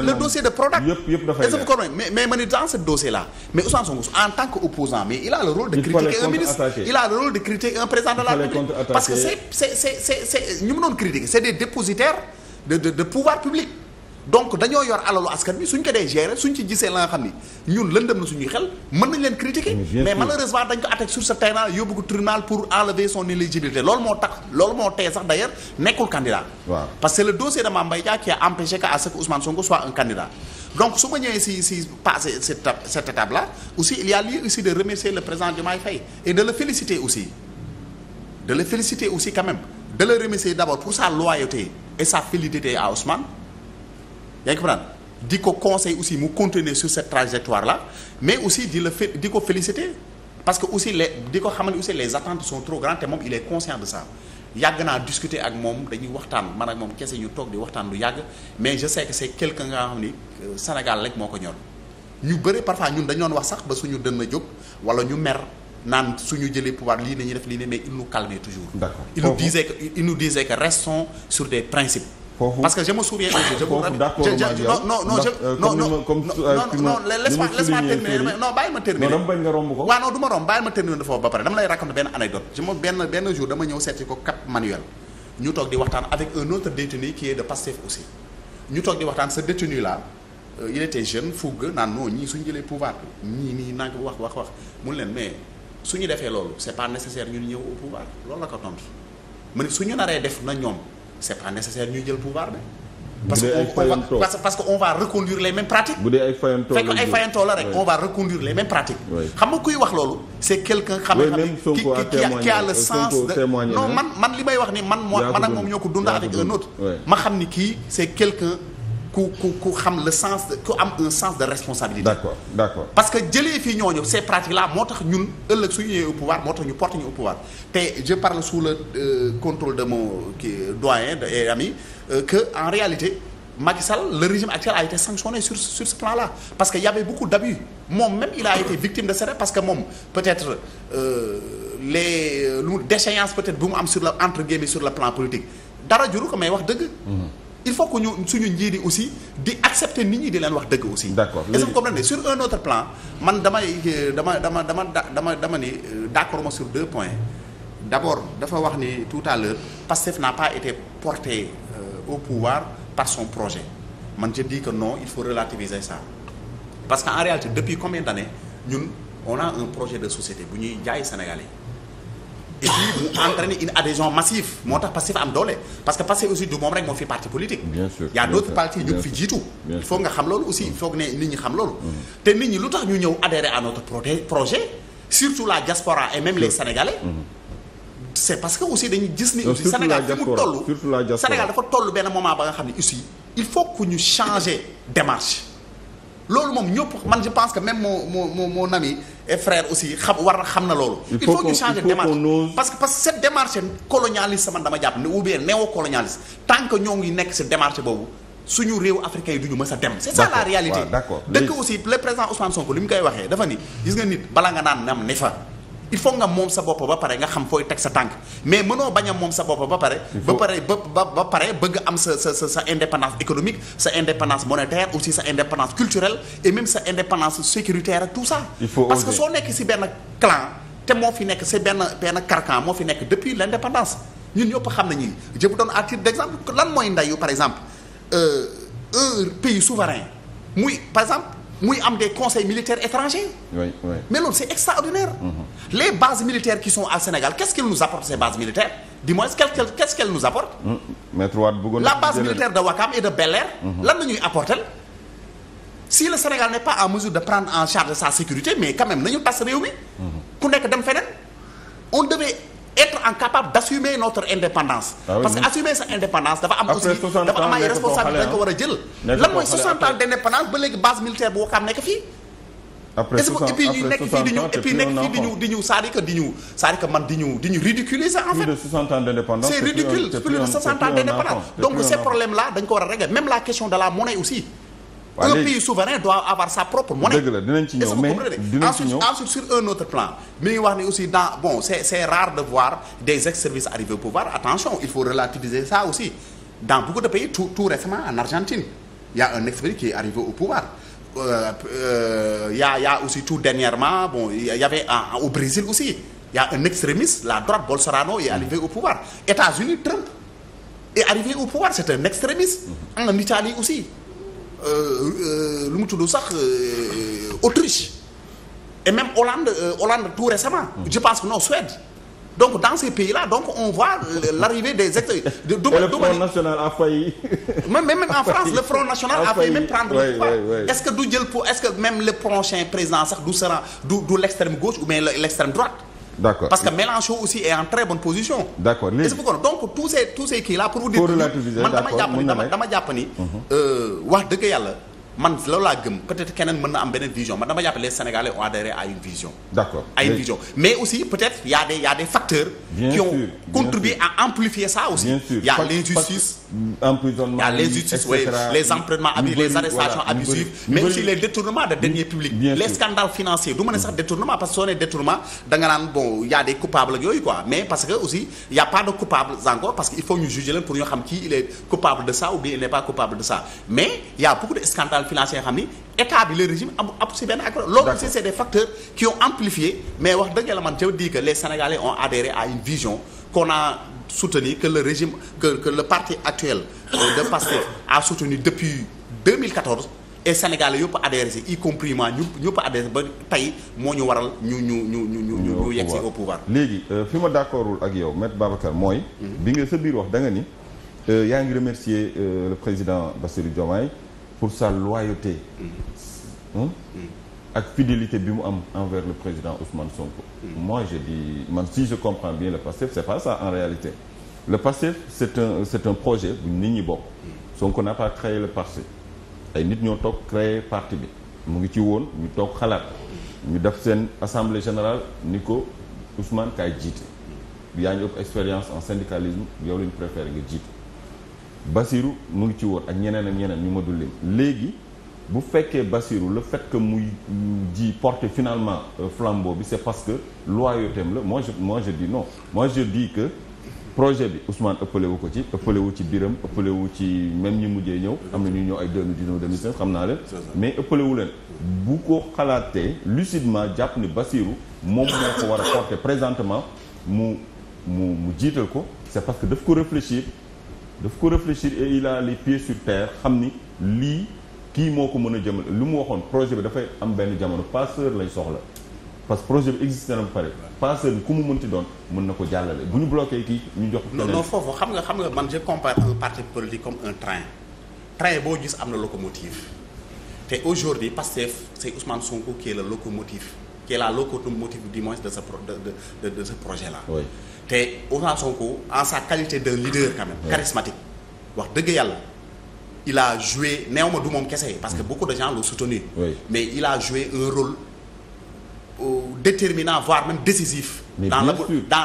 le dossier de Prodac yëpp dafay leer mais dans ce dossier là mais Ousmane Sonko en tant qu'opposant mais il a le rôle de critiquer un ministre il a le rôle de critiquer un président de la République parce que c'est ñu mu doon critiquer c'est des dépositaires de pouvoir public donc dañoo yor alalu askan bi suñ ko dee gérer suñ ci gisee la nga xam ni ñun lëndëm na suñuy xel mën nañ leen critiquer mais malheureusement dañ ko attaque sur ce terrain yóbbu ko tribunal pour enlever son éligibilité loolu moo teye sax d'ailleurs nekkul candidat parce que c'est le dossier de Mame Mbaye Niang qui a empêché à ce que Ousmane Sonko soit un candidat donc su ma ñëwee si passer cette étape là aussi il y a lieu aussi de remercier le président Diomaye Faye et de le féliciter aussi quand même de le remercier d'abord pour sa loyauté et sa fidélité à Ousmane yaa ngi comprendre di ko conseil aussi mu continuer sur cette trajectoire là mais aussi di ko féliciter parce que aussi di ko xamal aussi les attentes sont trop grandes te moom il est conscient de ça yàgg naa discuter ak moom dañuy waxtaan man ak moom kese ñu toog di waxtaan lu yàgg mais je sais que c'est quelqu'un nga xam ni Sénégal rek moo ko ñor ñu bëri parfois ñun dañu doon wax sax ba suñu dën na jóg wala ñu mer naan suñu jëlee pouvoir lii nañuy def lii ne mais il nous calmait toujours. D'accord. Il nous disait que restons sur des principes. foofu parce que je me souviens aussi laisse-moi terminer non bàyyi ma terminer non dama bañ nga romb ko waaw non du ma romb bàyyi ma terminer de foofu ba pare dama lay raconter benn anecdote benn jour dama ñëw seeti ko Cap Manuel ñu toog di waxtaan avec un autre détenu qui est de Pastef aussi ñu toog di waxtaan ce détenu là il était jeune fougueux naan non ñii suñu jëlee pouvoir bi ñii nag wax mun leen mais suñu defee loolu c'est pas nécessaire ñun ñëw au pouvoir loolu la ko tontu ma ne suñu naree def na ñoom c'est pas nécessaire ñuy jël pouvoir bi parce que on va reconduire les mêmes pratiques. bu dee ay fayantoo fekk ay fayantoo la rek on va reconduire les mêmes pratiques. xam nga kuy wax loolu. c'est quelqu'un xam qui a le sens de non man li may wax ni man ak moom ñoo ko dund avec un autre. ma xam ni kii c'est quelqu'un ku xam le sens ku am un sens de responsabilité. d'accord parce que jëlee fii ñooñu ces pratiques là moo tax ñun ëllëg suñu ñëwee au pouvoir moo tax ñu porte ñu au pouvoir te je parle sous le contrôle de mon doyen et ami que en réalité Macky Sall le régime actuel a été sanctionné sur ce plan-là parce que y avait beaucoup d'abus moom même il a été victime de ça parce que moom peut-être déchéance peut-être bu mu am sur le entre guillemets sur le plan politique dara juru ko may wax dëgg. Il faut que ñu suñu njiit yi aussi di accepter nit ñi di leen wax dëgg aussi. D'accord. Est-ce que vous comprenez sur un autre plan man dama ni d'accord ma sur 2 points d'abord dafa wax ni tout à l'heure Pastef n'a pas été porté au pouvoir par son projet man je dis que non il faut relativiser ça parce qu'en réalité depuis combien d'années ñun on a un projet de société bu ñuy jaay Sénégalais et puis mu entraîner une adhésion massive moo tax Pastef am doole parce que Pastef aussi du moom rek moo fi parti politique. Bien sûr, y a d'autres partis ñu fi jiitu. il faut nga xam loolu aussi il faut que ne nit ñi xam loolu. te nit ñi lu tax ñu ñëw adhérer à notre projet surtout la diaspora et même les Sénégalais. c'est parce que aussi dañuy gis ni. aussi Sénégal fi mu toll Sénégal dafa toll benn moment ba nga xam ne aussi il faut que ñu changer démarche. loolu moom ñëpp man je pense que même mon ami et frère aussi xam na loolu. il faut ñu changer démarche parce que cette démarche colonialiste man dama jàpp ne ou bien néocolonialiste tant que ñoo ngi nekk ci démarche boobu suñu réew africain yi du ñu mës a dem. c'est ça la réalité. dëkk aussi le président Ousmane Sonko li mu koy waxee dafa ni gis nga nit bala nga naan nam ne fa. il faut nga moom sa bopp ba pare nga xam fooy teg sa tànk mais mënoo bañ a moom sa bopp ba pare bëgg am sa indépendance économique sa indépendance monétaire aussi sa indépendance culturelle et même sa indépendance sécuritaire ak tout ça. parce que soo nekk ci benn clan te moo fi nekk c'est benn carcan moo fi nekk depuis l'indépendance ñun ñëpp xam nañu je vous donne à titre d'exemple lan mooy ndeyu par exemple un pays souverain par exemple. muy am des conseils militaires étrangers. Oui. Mais loolu c'est extraordinaire. Les bases militaires qui sont au Sénégal qu'est-ce qu'elles nous apportent ces bases militaires dis-moi qu'est-ce qu'elles nous apportent. La base militaire de Ouakam et de Bel-Air. lan la ñuy apporter si le Sénégal n'est pas en mesure de prendre en charge sa sécurité mais quand même nañu tas réew mi. ku nekk dem feneen on devait être incapable d'assumer notre indépendance. Parce que assumer sa indépendance dafa am aussi dafa am ay responsabilités dañ ko war a jël. lan mooy 60 ans d'indépendance ba léegi base militaire bu Ouakam nekk fii. et puis ñu nekk fii di ñu c'est-à-dire que man di ñu ridiculiser en fait. Plus de 60 ans d'indépendance. C'est ridicule plus de 60 ans d'indépendance. Donc ces problèmes là dañ ko war a régler même la question de la monnaie aussi. Un pays souverain doit avoir sa propre monnaie. dëgg la dinañ ci ñëw mais dinañ ci ñëw ensuite sur un autre plan mi ngi wax ni aussi c'est rare de voir des ex-services arriver au pouvoir attention il faut relativiser ça aussi dans beaucoup de pays tout récemment en Argentine il y a un ex-service qui est arrivé au pouvoir il y a aussi tout dernièrement il y avait au Brésil aussi il y a un extrémiste la droite Bolsonaro est arrivé au pouvoir États-Unis Trump est arrivé au pouvoir c'est un extrémiste en Italie aussi lu mu tudd sax Autriche et même Hollande tout récemment. Je pense que non Suède. Donc dans ces pays-là donc on voit l'arrivée des le Front National a failli. même en France le Front National a failli même prendre le pouvoir. Est-ce que du jël est-ce que même le prochain président sax du l'extrême gauche ou bien l'extrême droite. D'accord. Parce que Mélenchon aussi est en très bonne position. D'accord léegi donc tous ces kii là pour vous dire. man dama jàpp ni wax dëgg yàlla man loolu laa gëm peut-être keneen mën na am beneen vision man dama jàpp les Sénégalais ont adhéré à une vision. D'accord. À une vision mais aussi peut-être y a des facteurs. Qui ont contribué à amplifier ça aussi. Bien sûr. Il y a l'injustice. emprisonnement. Il y a les justices, oui, les emprisonnements abusifs, les arrestations abusives, mais aussi les détournements de deniers publics, les scandales financiers. Du ma ne sax détournement parce que soo nee détournement da nga naan bon y a des coupables ak yooyu quoi, mais parce que aussi y a pas de coupables encore parce que il faut ñu juger leen pour ñu xam kii il est coupable de ça ou bien il n'est pas coupable de ça. Mais il y a beaucoup de scandales financiers yoo xam ni état bi le régime am si benn accord. Loolu aussi c'est des facteurs qui ont amplifié, mais wax dëgg yàlla man je dis que les Sénégalais ont adhéré à une vision qu'on a soutenu, que le régime, que le parti actuel de Pastef a soutenu depuis 2014 et Sénégalais yëpp adhéré si y compris moi ñëpp adhéré ba tey moo ñu waral ñu yegg si au pouvoir. léegi fi ma d'accordul ak yow Maître Babacar mooy. bi nga sa biir wax da nga ni yaa ngi remercier le président Bassirou Diomaye pour sa loyauté. ak fidélité bi mu am envers le président Ousmane Sonko. Moi je dis man si je comprends bien le PASTEF c'est pas ça en réalité. Le PASTEF c'est un projet bu nit ñi bokk. Sonko n'a pas créé le parti ay nit ñoo toog créé parti bi mu ngi ci woon ñu toog xalaat ñu def seen assemblée générale ni ko Ousmane kaay jiite yaa ngi ëpp expérience en syndicalisme yow lañu préféré nga jiite. Bassirou mu ngi ci woon ak ñeneen ñu ma dul lim léegi. bu fekkee Bassirou le fait que muy ji porter finalement flambeau bi c'est parce que loyauté am la moi je dis non moi je dis que projet bi Ousmane ëppale wu ko ci ëppale wu ci biram ëppale wu ci même ñi mujjee ñëw am na ñu ñëw ay 2019 2016 xam naa leen mais ëppale wu leen bu ko xalaatee lucidement jàpp ni Bassirou moom moo ko war a porter présentement mu jiital ko c'est parce que daf ko réfléchir et il a les pieds sur terre xam ni lii kii moo ko mën a jëmal lu mu waxoon projet bi dafay am benn jamono passeur lay soxla parce que projet bi existé na ba pare passeur bi ku mu mënti doon mën na ko jàllale bu ñu bloqué kii ñu jox ko. non foofu xam nga man je compare un parti politique comme un train boo gis am na locomotive te aujourd'hui Pastef c'est Ousmane Sonko qui est le locomotive qui est la locomotive du moins de ce projet là. Oui. te Ousmane Sonko en sa qualité de leader quand même. Oui. Charismatique wax dëgg yàlla. Il a joué néew ma du moom kese parce que beaucoup de gens l'ont soutenu. Oui. Mais il a joué un rôle déterminant voire même décisif dans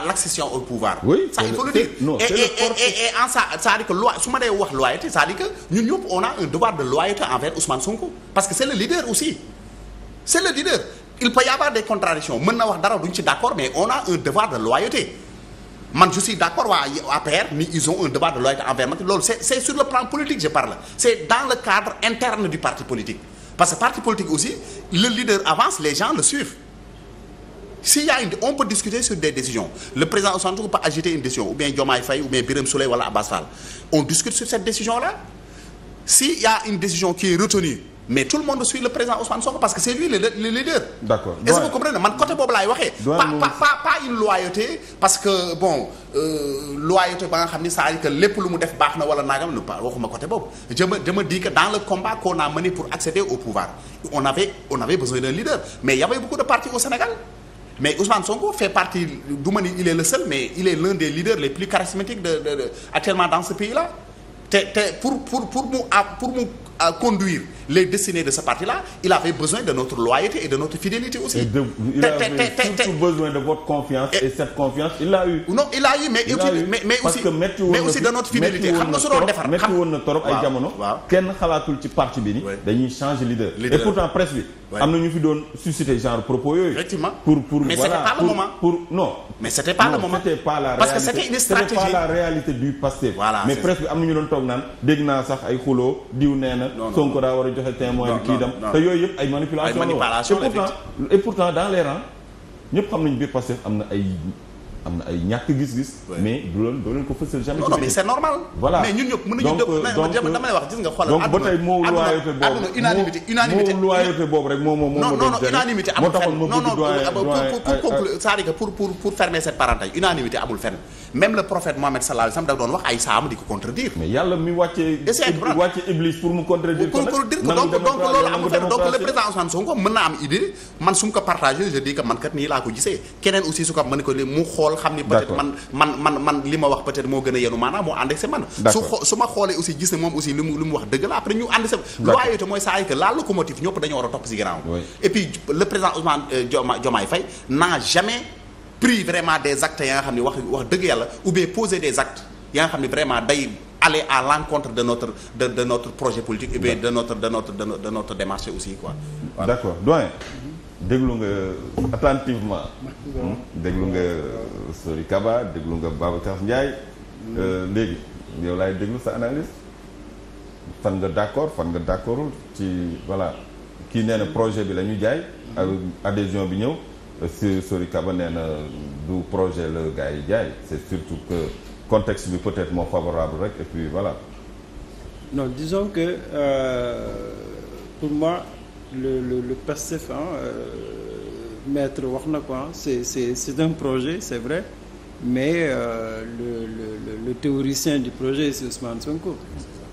l'accession au pouvoir. Oui, ça il faut le dire. Non, et en ça c'est-à-dire que su ma dee wax loyauté c'est-à-dire que ñun ñëpp on a un devoir de loyauté envers Ousmane Sonko parce que c'est le leader aussi. C'est le leader. Il peut y avoir des contradictions mën na wax dara duñ ci d'accord mais on a un devoir de loyauté. Man je suis d'accord waa APR ni ils ont un devoir de loyauté envers Macky loolu c'est sur le plan politique je parle c'est dans le cadre interne du parti politique parce que parti politique aussi le leader avance les gens le suivent s'il y a on peut discuter sur des décisions le président Ousmane Sonko peut agiter une décision ou bien Diomaye Faye ou bien Birame Souleye wala Abass Fall on discute sur cette décision là s'il y a une décision qui est retenue mais tout le monde suit le président Ousmane Sonko parce que c'est lui le leader. D'accord. Est-ce que vous comprenez man côté boobu laay waxee. pas une loyauté parce que bon loyauté ba nga xam ni c'est-à-dire que lépp lu mu def baax na wala nagam lu pas waxuma côté boobu. je me dis que dans le combat qu'on a mené pour accéder au pouvoir on avait besoin d'un leader mais il y avait beaucoup de partis au Sénégal mais Ousmane Sonko fait partie du ma ni il est le seul mais il est l'un des leaders les plus charismatiques de actuellement dans ce pays-là pour mu conduire les destinées de ce parti-là, il avait besoin de notre loyauté et de notre fidélité aussi. Il avait surtout besoin de votre confiance et cette confiance, il l'a eu. Non, il a eu, mais aussi de notre fidélité. Xam nga su doon defar metti woon na torop ay jamono. Kenn xalaatul ci parti bi ni dañuy changer leader. Et pourtant presse bi am na ñu fi doon susciter genre propos yooyu. Effectivement. Mais c'était pas le moment. Non. Mais c'était pas le moment. Parce que c'était une stratégie. C'était pas la réalité du Pastef. Mais presse bi am na ñu doon toog naan dégg naa sax ay xuloo diw nee na Sonko daa war a joxe témoin bi kii dem te yooyu yëpp ay manipulation et pourtant dans les rangs ñëpp xam nañu biir Pastef am na ay ñàkk gis-gis mais doo leen ko fësal jamais non mais c'est normal voilà mais ñun ñëpp mën nañu dama lay wax gis nga xoolal donc ba tey moo loyauté boobu rek moo unanimité amul fenn non pour conclure c'est-à-dire que pour fermer cette parenthèse unanimité amul fenn même le prophète Mohammed sallallahu alayhi wasallam da doon wax ay saam di ko contredire mais yàlla mi wàcce Iblis pour mu contredire donc loolu amul fenn donc le président Ousmane Sonko mën na am idée man su ma ko partagé je dis que man kat nii laa ko gisee keneen aussi su ko mën ko mu xool xam ni peut-être man li ma wax peut-être moo gën a yenu maanaam moo ànd ak sa man su ma xoolee aussi gis ne moom aussi li mu wax dëgg la après ñu ànd sa loyauté mooy saa yi que la locomotive ñëpp dañoo war a topp si ginnaaw et puis le président Ousmane Diomaye Faye n'a jamais pris vraiment des actes ya nga xam ne wax dëgg yàlla ou bien poser des actes ya nga xam ne vraiment day aller à l'encontre de notre projet politique et bien de notre démarche aussi quoi. Voilà. D'accord doyen déglu nga attentivement. déglu nga Sori Kaba déglu nga Babacar Ndiaye. léegi yow laay déglu sa analyse fan nga d'accord fan nga d'accordul ci voilà kii nee na projet bi la ñu jaay. adhésion bi ñëw si Sori Kaba nee na du projet la gars yi jaay c'est surtout que contexte bi peut-être moo favorable rek et puis voilà. Non, disons que pour moi le PASTEF maître wax na quoi c'est un projet c'est vrai mais le théoricien du projet c'est Ousmane Sonko.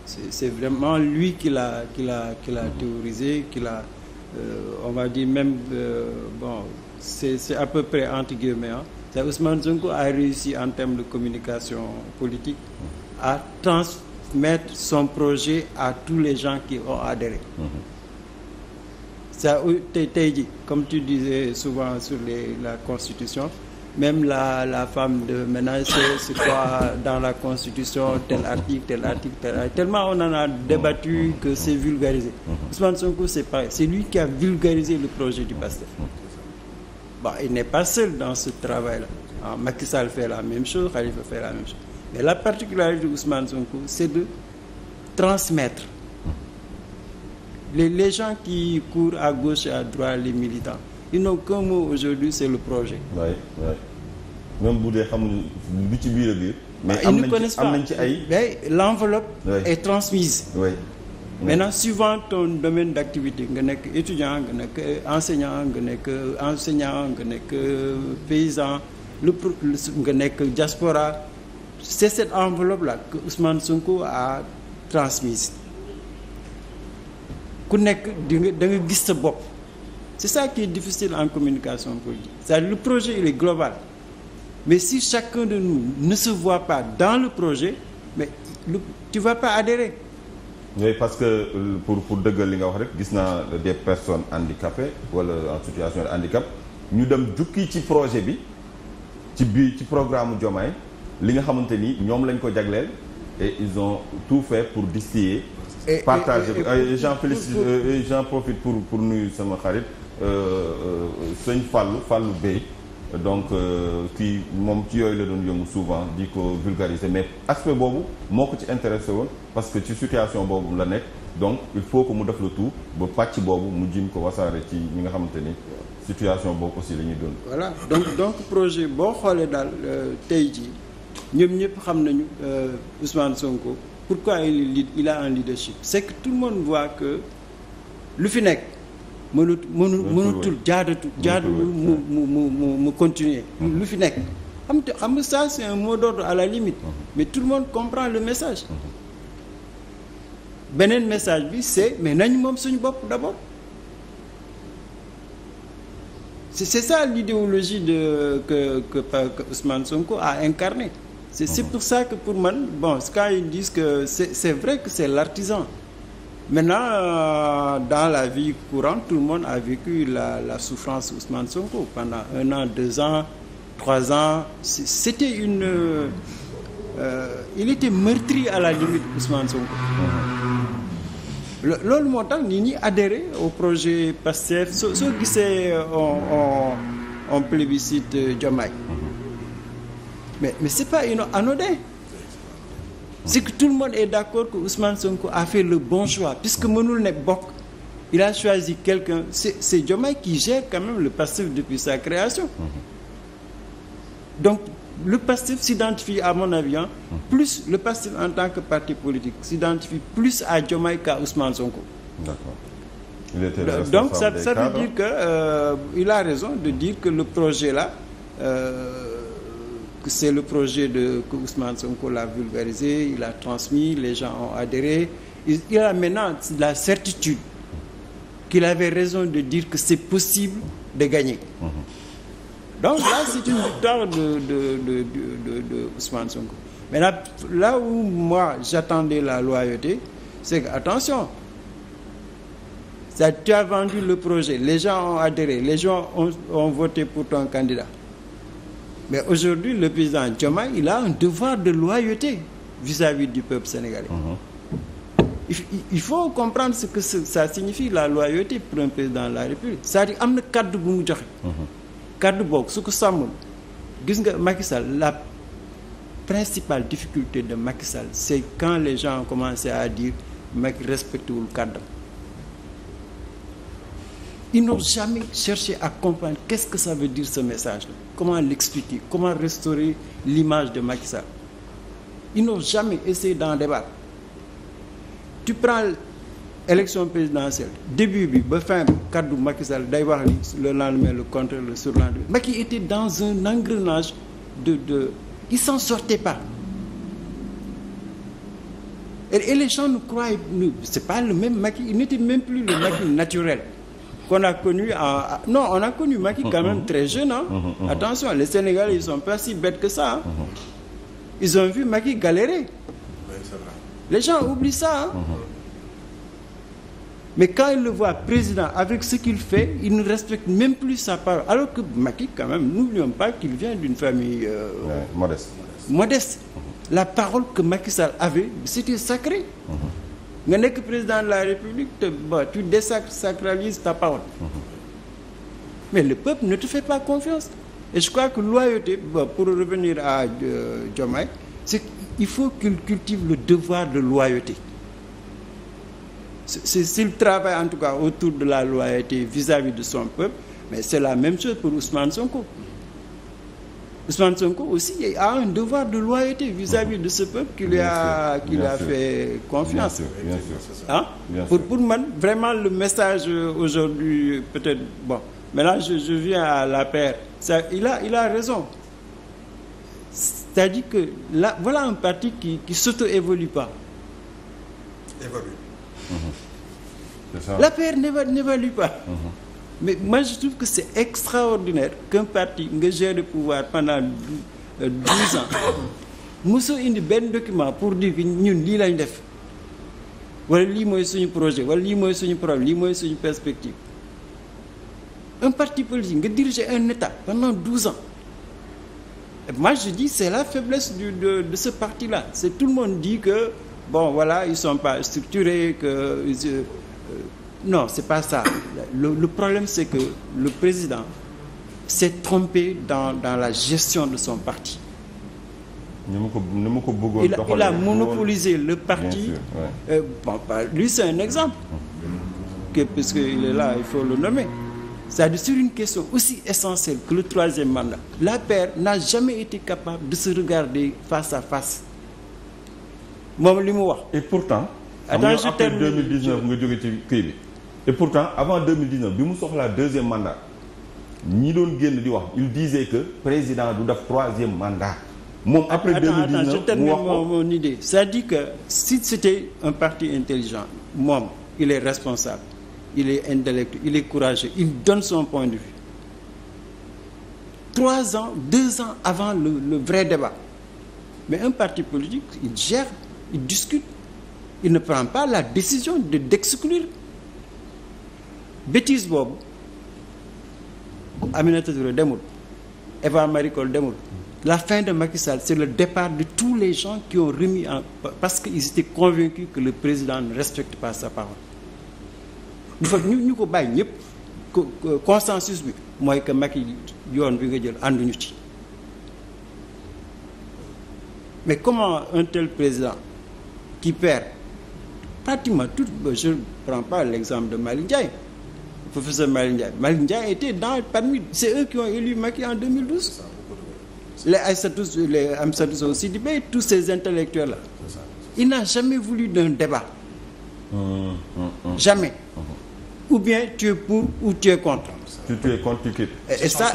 C'est vraiment lui qui l'a théorisé, qui l'a on va dire même bon c'est à peu près entre guillemets c'est Ousmane Sonko a réussi en termes de communication politique à transmettre son projet à tous les gens qui ont adhéré. Ça tey ji comme tu disais souvent sur la Constitution, même la femme de ménage c'est quoi dans la Constitution tel article, tellement on en a débattu que c'est vulgarisé. Ousmane Sonko c'est pareil, c'est lui qui a vulgarisé le projet du PASTEF. Bon, il n'est pas seul dans ce travail-là. Macky Sall fait la même chose, Khalifa fait la même chose. Mais la particularité de Ousmane Sonko, c'est de transmettre. Les gens qui courent à gauche et à droite, les militants, ils n'ont qu'un mot aujourd'hui, c'est le projet. Oui, oui. Même bu dee xamuñu lu ci biir a biir. mais ils ne connaissent pas. am nañ ci ay. Mais l'enveloppe est transmise. Oui. Maintenant, suivant ton domaine d'activité, nga nekk étudiant, nga nekk enseignant, nga nekk paysan, nga nekk diaspora, c'est cette enveloppe-là que Ousmane Sonko a transmise. Ku nekk da nga gis sa bopp. C'est ça qui est difficile en communication politique. C'est-à-dire le projet il est global. Mais si chacun de nous ne se voit pas dans le projet, mais tu vas pas adhérer. Oui, parce que pour dëggal li nga wax rek gis naa des personnes handicapées wala en situation de handicap ñu dem jukki ci projet bi ci programme Diomaye li nga xamante ni ñoom lañ ko jagleel et ils ont tout fait pour distiller partager j'en profite pour nuyu sama xarit sëñ Fallou Bey donc kii moom ci yooyu la doon yëngu souvent di ko vulgariser mais aspect boobu moo ko ci intéressé woon parce que ci situation boobu la nekk donc il faut que mu def le tout ba pàcc boobu mu jim ko wasaare ci ñi nga xamante ni situation boobu aussi la ñuy doon. Voilà donc projet boo xoolee daal tey jii ñoom ñëpp xam nañu Ousmane Sonko pourquoi il a un leadership c'est que tout le monde voit que lu fi nekk. mënutul jaaduwul mu continuer lu fi nekk xam nga ça c'est un mot d'ordre à la limite mais tout le monde comprend le message beneen message bi c'est mais nañu moom suñu bopp d'abord c'est ça l'idéologie que Ousmane Sonko a incarné c'est pour ça que pour man bon quand ils disent que c'est vrai que c'est l'artisan. Maintenant, dans la vie courante, tout le monde a vécu la souffrance Ousmane Sonko pendant 1 an, 2 ans, 3 ans. C'était il était meurtri à la limite Ousmane Sonko. Loolu moo tax nit ñi adhéré au projet PASTEF soo gisee on plébiscite Diomaye. Mais c'est pas anodin. C'est que tout le monde est d'accord que Ousmane Sonko a fait le bon choix puisque mënul ne bokk il a choisi quelqu'un c'est Diomaye qui gère quand même le PASTEF depuis sa création. Donc le PASTEF s'identifie à mon avis plus le PASTEF en tant que parti politique s'identifie plus à Diomaye qu'à Ousmane Sonko. D'accord. Il était le donc ça veut dire que il a raison de dire que le projet là que c'est le projet que Ousmane Sonko l'a vulgarisé, il a transmis, les gens ont adhéré. Il a maintenant la certitude qu'il avait raison de dire que c'est possible de gagner. Donc là, c'est une victoire de Ousmane Sonko. Maintenant, là où moi j'attendais la loyauté, c'est que, attention, tu as vendu le projet, les gens ont adhéré, les gens ont voté pour ton candidat. Mais aujourd'hui, le président Diomaye, il a un devoir de loyauté vis-à-vis du peuple sénégalais. Il faut comprendre ce que ça signifie, la loyauté pour un président de la République. C'est-à-dire am na kàddu bu mu joxe. Kàddu boog su ko sàmmul gis nga Macky Sall, la principale difficulté de Macky Sall, c'est quand les gens ont commencé à dire Macky respecté wul kàddam. Ils n'ont jamais cherché à comprendre qu'est-ce que ça veut dire ce message-là. Comment l'expliquer, comment restaurer l'image de Macky Sall. Ils n'ont jamais essayé d'en débattre. Tu prends élection présidentielle début bi ba fin bi kaddu Macky Sall day wax ni le lendemain le contraire le surlendemain. Macky était dans un engrenage de il s'en sortait pas. Et les gens nous croyaient, c'est pas le même Macky, il n'était même plus le Macky naturel qu'on a connu non, on a connu Macky quand même très jeune, hein. Attention, les Sénégalais ils sont pas si bêtes que ça, hein. Ils ont vu Macky galérer. Oui, c'est vrai. Les gens oublient ça, hein. Mais quand ils le voient président avec ce qu'il fait, ils ne respectent même plus sa parole. Alors que Macky, quand même, n'oublions pas qu'il vient d'une famille modeste. La parole que Macky Sall avait, c'était sacré. Nga nekk président de la République, tu désacralises ta parole. Mais le peuple ne te fait pas confiance. Et je crois que loyauté, pour revenir à Diomaye, c'est qu'il faut qu'il cultive le devoir de loyauté. S'il travaille en tout cas autour de la loyauté vis-à-vis de son peuple, mais c'est la même chose pour Ousmane Sonko. Ousmane Sonko aussi a un devoir de loyauté vis-à-vis de ce peuple qui lui a fait confiance. Bien sûr. Hein? Pour moi, vraiment le message aujourd'hui, peut-être, bon, mais là je viens à la paire. Il a raison. C'est-à-dire que là, voilà un parti qui s'auto-évolue pas. Évolue. C'est ça. La paire n'évalue pas. Mais moi je trouve que c'est extraordinaire qu'un parti nga gère le pouvoir pendant 12 ans mosoo indi benn document pour dire que ñun lii lañ def wala lii mooy suñu projet wala lii mooy suñu problème lii mooy suñu perspective. Un parti politique nga diriger un État pendant 12 ans. Et moi je dis c'est la faiblesse de ce parti-là. C'est tout le monde dit que bon voilà ils sont pas structurés que non, c'est pas ça. Le problème, c'est que le président s'est trompé dans la gestion de son parti. Il a monopolisé le parti. Sûr, ouais. Bon, lui, c'est un exemple. Puisqu'il est là, il faut le nommer. C'est-à-dire sur une question aussi essentielle que le troisième mandat. L'APR n'a jamais été capable de se regarder face à face. Et pourtant, après 2019, nga jóge ci kii bi. Et pourtant avant 2019 bi mu soxlaa deuxième mandat ñi doon génn di wax il disait que président du def troisième mandat. Moom après 2019 je termine mon idée. C'est-à-dire que si c'était un parti intelligent, moom il est responsable, il est intellectuel, il est courageux, il donne son point de vue. 2 ans avant le vrai débat. Mais un parti politique, il gère, il discute. Il ne prend pas la décision d'exclure. Bêtise boobu Aminata Touré demul, Eva Marie Coll demul. La fin de Macky Sall, c'est le départ de tous les gens qui ont remis parce qu'ils étaient convaincus que le président ne respecte pas sa parole. Il faut ñu ko bàyyi ñëpp consensus bi mooy que Macky yoon bi nga jël ànduñu ci. Mais comment un tel président qui perd pratiquement tout, je ne prends pas l'exemple de Malick Ndiaye, professeur Malick Ndiaye. Malick Ndiaye était parmi, c'est eux qui ont élu Macky en 2012. Les Aïssatou Sow Sidibé, tous ces intellectuels-là. Il n'a jamais voulu d'un débat. Jamais. Ou bien tu es pour ou tu es contre. Tu es contre, tu quittes. Et ça,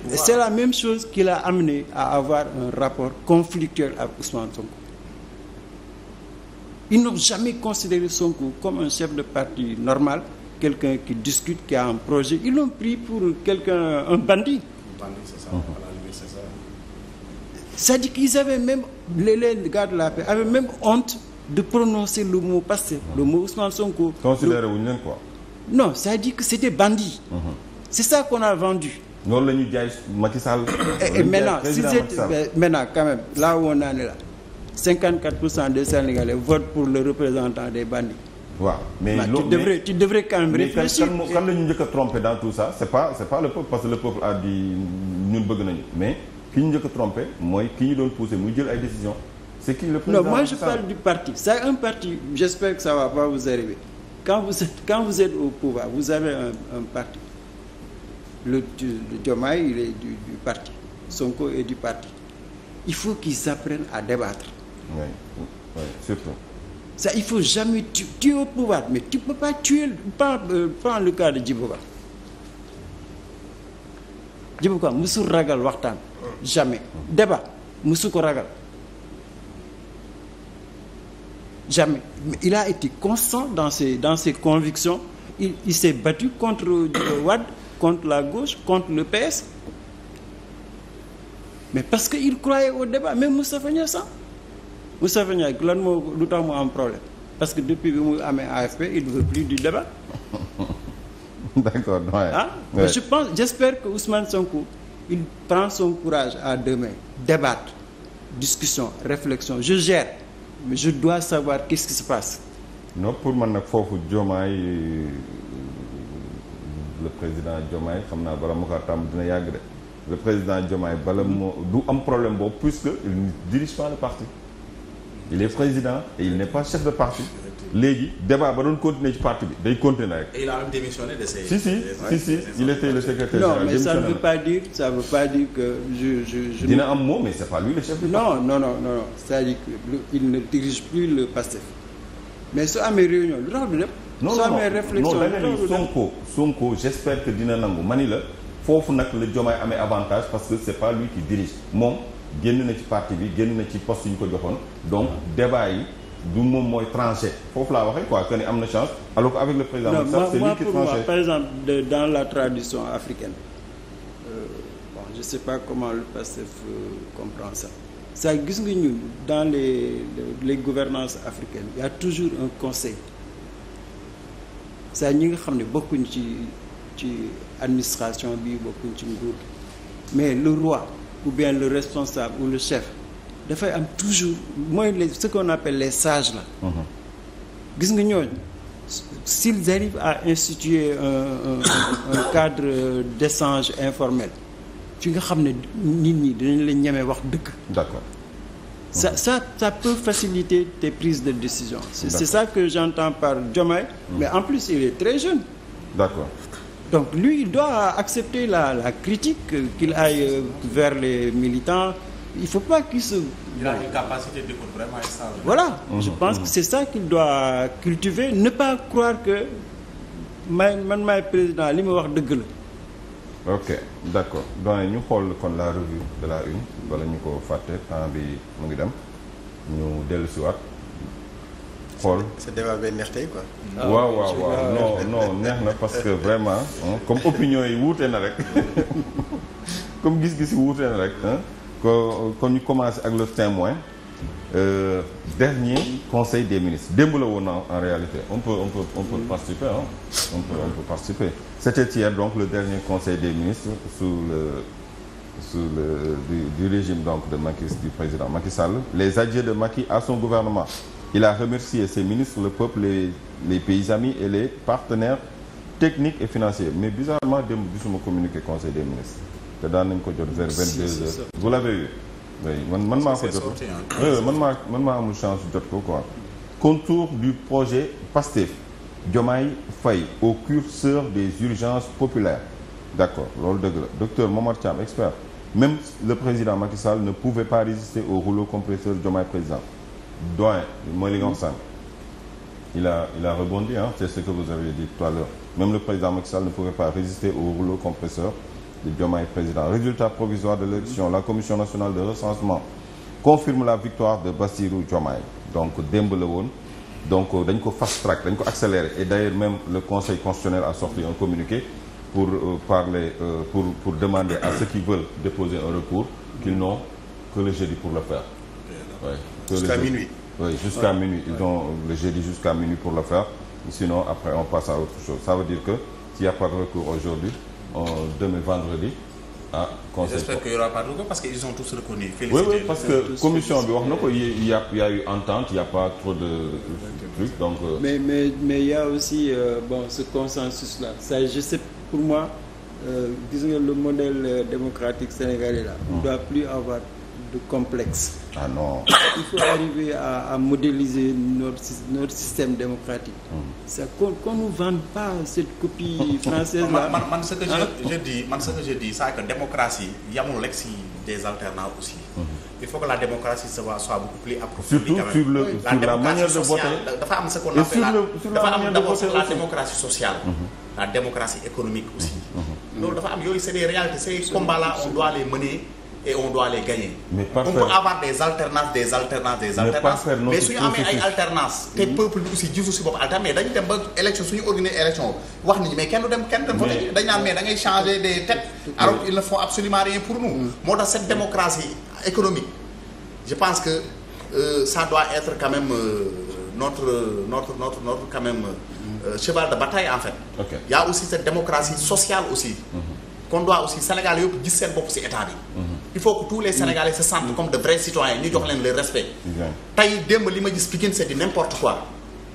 c'est la même chose qui l'a amené à avoir un rapport conflictuel avec Ousmane Sonko. Ils n'ont jamais considéré Sonko comme un chef de parti normal, quelqu'un qui discute, qui a un projet. Ils l'ont pris pour quelqu'un, un bandit. C'est ça. À la limite, c'est ça. C'est-à-dire qu'ils avaient même, les gars de la paix avaient même honte de prononcer le mot passé, le mot Ousmane Sonko. Considéré quoi? Non, c'est-à-dire que c'était bandit. C'est ça qu'on a vendu. Non, le Macky Sall. Et maintenant, maintenant, quand même, là où on en est là, 54% des Sénégalais votent pour le représentant des bandits. waaw mais tu devrais quand même réfléchir. kan la ñu njëkk a trompé dans tout ça c'est pas le peuple parce que le peuple a dit ñun bëgg nañu mais ki ñu njëkk a trompé mooy ki ñu doon poussé muy jël ay décisions c'est qui le président. Non, moi je parle du parti. C'est un parti, j'espère que ça va pas vous arriver. Quand vous êtes au pouvoir, vous avez un parti. Le Diomaye, il est du parti. Sonko est du parti. Il faut qu'ils apprennent à débattre. Oui, surtout. Ça, il faut jamais tuer au pouvoir, mais tu peux pas tuer. Prends le cas de Djibo Ka. Djibo Ka musul ragal waxtaan. Jamais. Débat musu ko ragal. Jamais. Mais il a été constant dans ses convictions. Il s'est battu contre Wade, contre la gauche, contre le PS. Mais parce qu'il croyait au débat. Même Moustapha Niasse. Moustapha Niasse, lu tax mu am problème. Parce que depuis bi mu amee AFP, il ne veut plus du débat. D'accord. Ouais. Ah, ouais. J'espère que Ousmane Sonko, il prend son courage à deux mains. Débattre, discussion, réflexion. Je gère. Mais je dois savoir qu'est-ce qui se passe. Non, pour man nag foofu Diomaye le président Diomaye xam naa bala ma ko tàmm dina yàgg de le président Diomaye bala moo du am problème boobu puisque il ne dirige pas le parti. Il est président et il n'est pas chef de parti. Léegi débat ba doon continuer ci parti bi day continuer rek. Et il a même démissionné de ses. Si, il était le secrétaire général. Non, mais ça ne veut pas dire que je dina am mot mais c'est pas lui le chef du parti. Non. C'est-à-dire qu'il ne dirige plus le PASTEF. Mais su amee réunion lu tax du dem. su amee réflexion non da nga ni Sonko j'espère que dina nangu mani la foofu nag la Diomaye amee avantage parce que c'est pas lui qui dirige moom génn na ci parti bi génn na ci poste yu ñu ko joxoon donc débat yi du moom mooy tranché foofu laa waxee quoi que ni am na chance alors qu'avec le président Macky Sall c'est lui qui tranché. Moi, par exemple dans la tradition africaine je sais pas comment le PASTEF comprend ça. Ça gis nga ñun dans les gouvernances africaines il y a toujours un conseil ça ñi nga xam ne bokkuñ ci administration bi bokkuñ ci nguur mais le roi ou bien le responsable ou le chef dafay am toujours mooy ce qu'on appelle les sages là. Gis nga ñooñu s'ils arrivent à instituer un cadre d'échange informel fi nga xam ne nit ñi dinañ la ñeme wax dëgg. D'accord. Ça peut faciliter tes prises de décision. C'est ça que j'entends par Diomaye. Mais en plus il est très jeune. D'accord. Donc lui il doit accepter la critique qu'il aille vers les militants. Il faut pas qu'il se. Il a une capacité d'écoute vraiment extraordinaire. Voilà. Je pense que c'est ça qu'il doit cultiver. Ne pas croire que man maay président li ma wax dëgg la. Ok d'accord donc ñu xool kon la revue de la une bala ñu ko fàtte temps bi mu ngi dem ñu dellu si waat xool. ce débat bay neex tey quoi. waaw non neex na parce que vraiment comme opinion yi wuute na rek comme gis-gis yi wuute na rek kon ñu commencé ak le témoin dernier conseil des ministres démb la woon en réalité on peut participer on peut participer. C'était hier donc le dernier conseil des ministres sous le du régime donc du président Macky Sall. Les adieux de Macky à son gouvernement. Il a remercié ses ministres, le peuple, les pays amis et les partenaires techniques et financiers. Mais bizarrement démb gisuma communiqué conseil des ministres te daan nañ ko jot vers 22h. Vous l'avez eu? Oui, man maa ko jot. man maa amul chance jot ko quoi. Contour du projet PASTEF. Diomaye Faye au curseur des urgences populaires. D'accord, loolu dëgg la. Docteur Momar Thiam, expert. Même le président Macky Sall ne pouvait pas résister au rouleau compresseur Diomaye président. Doyen, mooy li nga wax sànq. Il a rebondi, c'est ce que vous avez dit tout à l'heure. Même le président Macky Sall ne pouvait pas résister au rouleau compresseur de Diomaye président. Résultat provisoire de l'élection, la Commission nationale de recensement confirme la victoire de Bassirou Diomaye. Donc démb la woon. Donc dañ ko fast track dañ ko accéléré et d'ailleurs même le Conseil constitutionnel a sorti un communiqué pour parler pour demander à ceux qui veulent déposer un recours qu'ils n'ont que le jeudi pour le faire. Ouais, jusqu'à minuit. Oui, jusqu'à minuit. Ils ont le jeudi jusqu'à minuit pour le faire. Sinon après on passe à autre chose. Ça veut dire que s'il n'y a pas de recours aujourd'hui, demain vendredi J'espère qu'il y aura pas de recours parce qu'ils ont tous reconnu. Oui, parce que commission bi wax na ko il y a eu entente, il y a pas trop de trucs donc. Mais il y a aussi ce consensus là. Ça, je sais pour moi gis nga le modèle démocratique sénégalais là. On ne doit plus avoir de complexe. Ah non. Il faut arriver à modéliser notre système démocratique. C'est qu'on nous vende pas cette copie française là. Man ce que je dis c'est que démocratie yamul rek si des alternants aussi. Il faut que la démocratie soit beaucoup plus approfondie. Surtout sur la manière de voter. Dafa am ce qu'on appelle dafa am d'abord la démocratie sociale. La démocratie économique aussi. Donc dafa am yooyu c'est des réalités, ces combats là on doit les mener. Et on doit les gagner. Mais on peut avoir des alternances mais suñu amee ay alternance te peuple bi aussi gisu si bopp alternance mais dañu dem ba élection suñu organiser élection wax nit ñi mais kenn du dem voter dañ naan mais da ngay changer des têtes alors qu'ils ne font absolument rien pour nous. moo tax cette démocratie économique je pense que ça doit être quand même notre quand même cheval de bataille en fait. Okay. Il y a aussi cette démocratie sociale aussi. qu'on doit aussi Sénégal yëpp gis seen bopp ci état bi. Il faut que tous les Sénégalais se sentent comme de vrais citoyens ñu jox leen le respect. tey démb li ma gis Pikine c'est du n'importe quoi.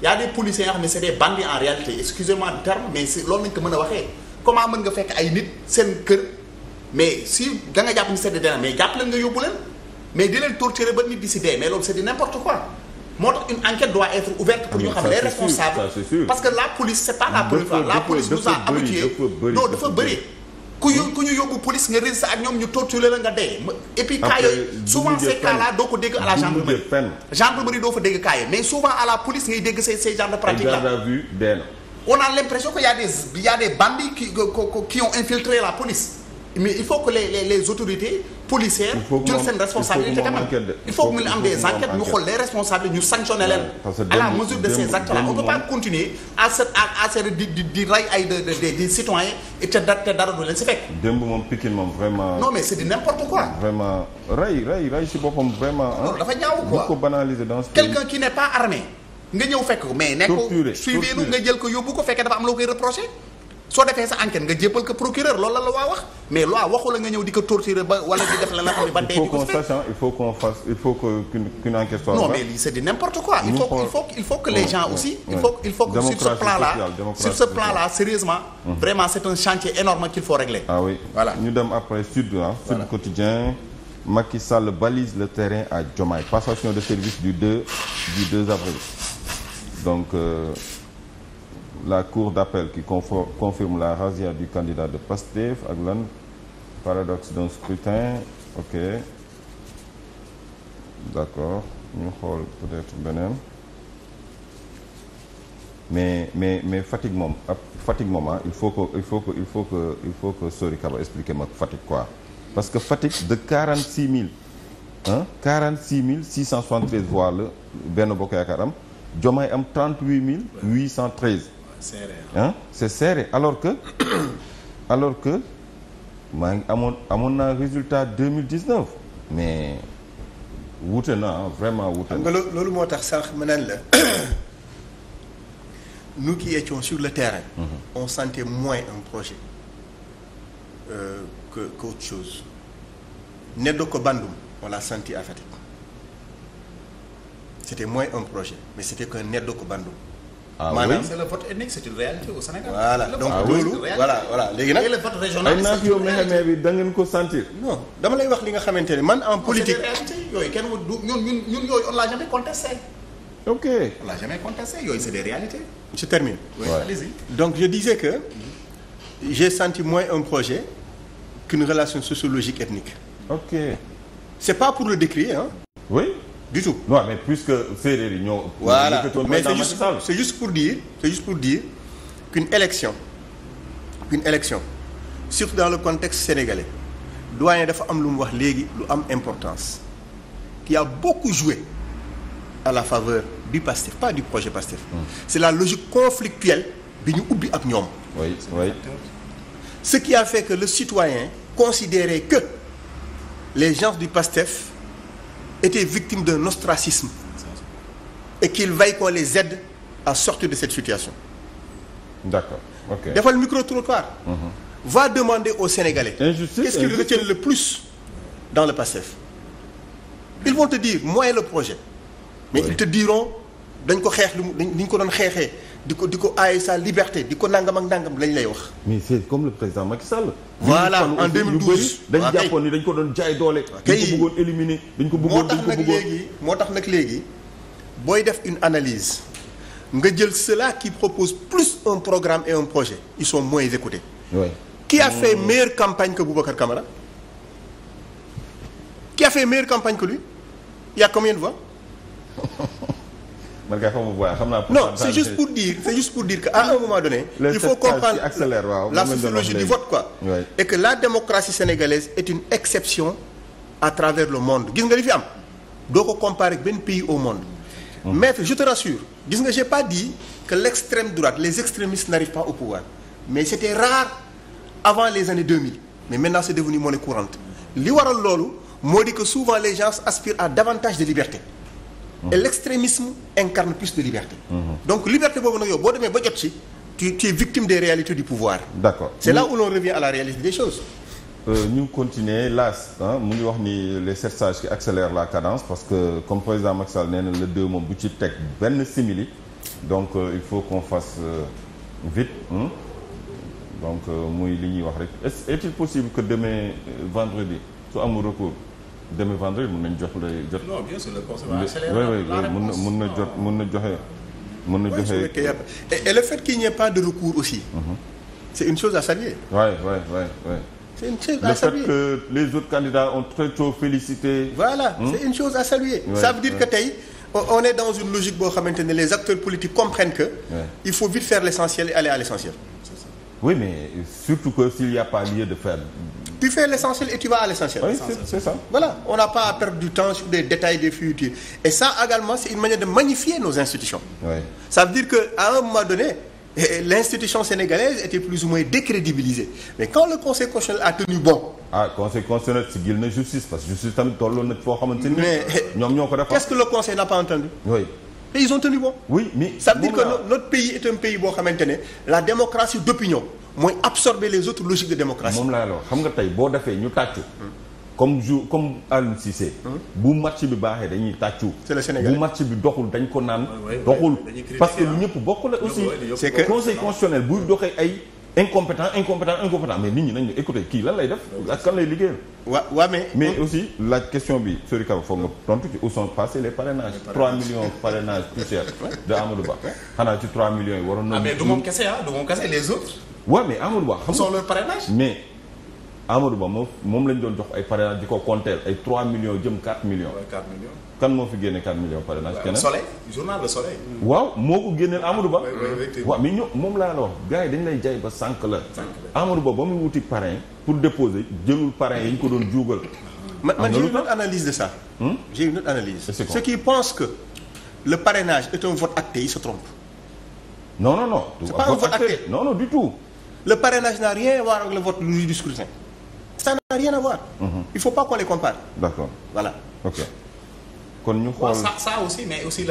Y a des policiers yoo xam ne c'est des bandits en réalité excusez-moi du terme mais c'est loolu lañ ko mën a waxee. comment mën nga fekk ay nit seen kër mais si da nga jàpp ni c'est des délinquants mais jàpp leen nga yóbbu leen mais di leen torturer ba nit di ci dee mais loolu c'est du n'importe quoi. moo tax une enquête doit être ouverte pour ñu xam les responsables parce que la police c'est pas la première fois la police nous a habitués non dafa bëri. ku ñu yóbbu police nga résister ak ñoom ñu torturer la nga dee et puis cas yooyu souvent ces cas là doo ko dégg à la gendarmerie doo fa dégg cas yi mais souvent à la police ngay dégg ces genres de pratiques là on a l'impression que y a des bandits qui ont infiltré la police mais il faut que les autorités policières jël seen responsabilité quand même il faut que mu am des enquêtes ñu xool les responsables ñu sanctionner leen à la mesure de ces actes là on ne peut pas continuer à di rey ay des citoyens et te dara du leen si fekk. démb moom Pikine moom vraiment. non mais c'est du n'importe quoi. vraiment rey si boppam vraiment. non dafa ñaaw quoi bu ko banaliser dans ce quelqu'un qui n'est pas armé nga ñëw fekk ko mais nekk ko suivez nu nga jël ko yóbbu ko fekkee dafa am loo koy reprocher. soo defee sa enquête nga jébbal ko procureur loolu la loi wax mais loi waxu la nga ñëw di ko torturer ba wala di def la nga xam ne ba dee di ko il faut qu'une enquête soit non mais lii c'est du n'importe quoi il faut que les gens aussi il faut que sur ce plan là sérieusement vraiment c'est un chantier énorme qu'il faut régler. Ah oui voilà ñu dem après Sud Quotidien Macky Sall balise le terrain à Diomaye passation de service du 2 avril donc la cour d'appel qui confirme la razzia du candidat de Pastef ak lan paradoxe d'un scrutin ok d'accord ñu xool peut-être beneen mais Fatick moom il faut que Sori Kaba expliquer ma Fatick quoi parce que Fatick de 46 673 voix la Benno Bokk Yaakaar am Diomaye am 38 813 c'est serré alors que maa ngi amoon naa résultat 2019 mais wuute na vraiment wuute na. loolu moo tax sànq ma naan la nous qui étions sur le terrain. On sentait moins un projet qu'autre chose. Nedoko Bandoum on l'a senti à Fatick c'était moins un projet mais c'était qu'un Nedoko Bandoum. maanaam c'est le vote ethnique c'est une réalité au Sénégal. voilà donc loolu voilà léegi nag. le vote régional ay naaf yow mais bi da ngeen ko sentir. non dama lay wax li nga xamante ne man en politique. yooyu kenn ñun yooyu on l'a jamais contesté. ok on l'a jamais contesté yooyu c'est des réalités. je termine. oui allez-y. donc je disais que j'ai senti moins un projet qu'une relation sociologique ethnique. ok c'est pas pour le décrier hein. oui. du tout. non mais puisque séeréer yi ñoo. voilà mais c'est juste pour dire qu'une élection surtout dans le contexte sénégalais doyen dafa am lu mu wax léegi lu am importance qui a beaucoup joué à la faveur du PASTEF pas du projet PASTEF. C'est la logique conflictuelle bi ñu ubbi ak ñoom. oui. Ce qui a fait que le citoyen considérait que les gens du PASTEF étaient victimes d'un ostracisme et qu'il vaille qu'on les aide à sortir de cette situation. D'accord. Ok. defal micro-trottoir. va demander aux Sénégalais qu'est-ce qu'ils retiennent le plus dans le PASTEF. Ils vont te dire mooy le projet mais ils te diront dañ ko xeex dañ ko doon xeexee di ko aaye sa liberté di ko nangam ak nangam lañ lay wax. mais c'est comme le président Macky Sall. voilà en 2012 dañ jàppoon ni dañ ko doon jaay doole. dañ ko bëggoon éliminer dañ ko bëggoon moo tax nag léegi booy def une analyse nga jël ceux-là qui proposent plus un programme et un projet ils sont moins écoutés. oui. Qui a fait meilleure campagne que Boubacar Camara? Qui a fait meilleure campagne que lui? Il y a combien de voix? Non, c'est juste pour dire qu'à un moment donné, il faut comprendre la sociologie du vote, quoi. Oui. Et que la démocratie sénégalaise est une exception à travers le monde. Gis nga li fi am doo ko comparer ak benn pays au monde. Maître, je te rassure, gis nga j'ai pas dit que l'extrême droite, les extrémistes n'arrivent pas au pouvoir. Mais c'était rare avant les années 2000. Mais maintenant c'est devenu monnaie courante. Li waral loolu moo di que souvent les gens aspirent à davantage de liberté. Et l'extrémisme incarne plus de liberté. Donc liberté boobu nag yow boo demee ba jot ci tu es victime des réalités du pouvoir. D'accord. C'est là où l'on revient à la réalité des choses. ñu continuer mu ngi wax ni les 7 sages qui accélèrent la cadence parce que comme président Macky Sall nee na le 2 moom bu ci teg benn simili donc il faut qu'on fasse vite donc muy li ñuy wax rek est-il possible que demain vendredi su amul recours demain vendredi mën nañ jox lay jot. Non, bien sûr, le conseil va accélérer la réponse. mën na joxe. Et le fait qu'il n'y ait pas de recours aussi. C'est une chose à saluer. Ouais. C'est une chose à saluer. Le fait que les autres candidats ont très tôt félicité. Voilà, c'est une chose à saluer. Ça veut dire que tey on est dans une logique boo xamante ne les acteurs politiques comprennent que il faut vite faire l'essentiel et aller à l'essentiel. Oui, mais surtout que s'il n'y a pas lieu de faire. Tu fais l'essentiel et tu vas à l'essentiel. Oui, c'est ça. Voilà, on n'a pas à perdre du temps sur des détails des futurs. Et ça également, c'est une manière de magnifier nos institutions. Oui. Ça veut dire qu'à un moment donné, l'institution sénégalaise était plus ou moins décrédibilisée. Mais quand le Conseil constitutionnel a tenu bon. Ah, Conseil constitutionnel sigil na justice parce que justice tamit tolloon na foo xamante ni. Mais ñoom ñoo ko def. qu'est-ce que le Conseil n'a pas entendu? Oui. Et ils ont tenu bon. Oui, mais ça veut dire que notre pays est un pays boo xamante ne la démocratie d'opinion mooy absorber les autres logiques de démocratie. moom laa la wax xam nga tey boo defee ñu tàccu. comme Aliou Cissé. bu match bi baaxee dañuy tàccu. C'est le Sénégal bu match bi doxul dañ ko naan. doxul parce que lu ñëpp bokk la aussi. c'est que conseil constitutionnel buy doxee ay incompétent mais nit ñi nañu écouter kii lan lay def ak kan lay liggéeyal. waaw mais aussi la question bi Sori Kaba foog nga tontu ci où sont passés les parrainages. 3 millions parrainages plus cher de Amadou Ba. xanaa ci 3 millions yi waroon na. mais du moom kese les autres. waaw mais Amadou Ba. xam nga leur parrainage. mais Amadou Ba moom lañ doon jox ay parrainage di ko compter ay 3 millions jëm 4 millions. 4 millions. kan moo fi génne 4 millions parrainage. keneen Soleil journal Le Soleil. waaw moo ko génneel Amadou Ba. effectivement waaw mais moom laa la wax gars yi dañ lay jaay ba sànq la. Amadou Ba muy wuti parrain pour déposer jëlul parrain yi ñu ko doon juugal. man j'ai une autre analyse de ça. J'ai une autre analyse. Ceux qui pensent que le parrainage est un vote acté ils se trompent. Non. C'est pas un vote acté. Non, du tout. Le parrainage n'a rien à voir avec le vote du scrutin. Ça n'a rien à voir. Il faut pas qu'on les compare. D'accord. Voilà. Ok. Kon ñu xool ça aussi mais aussi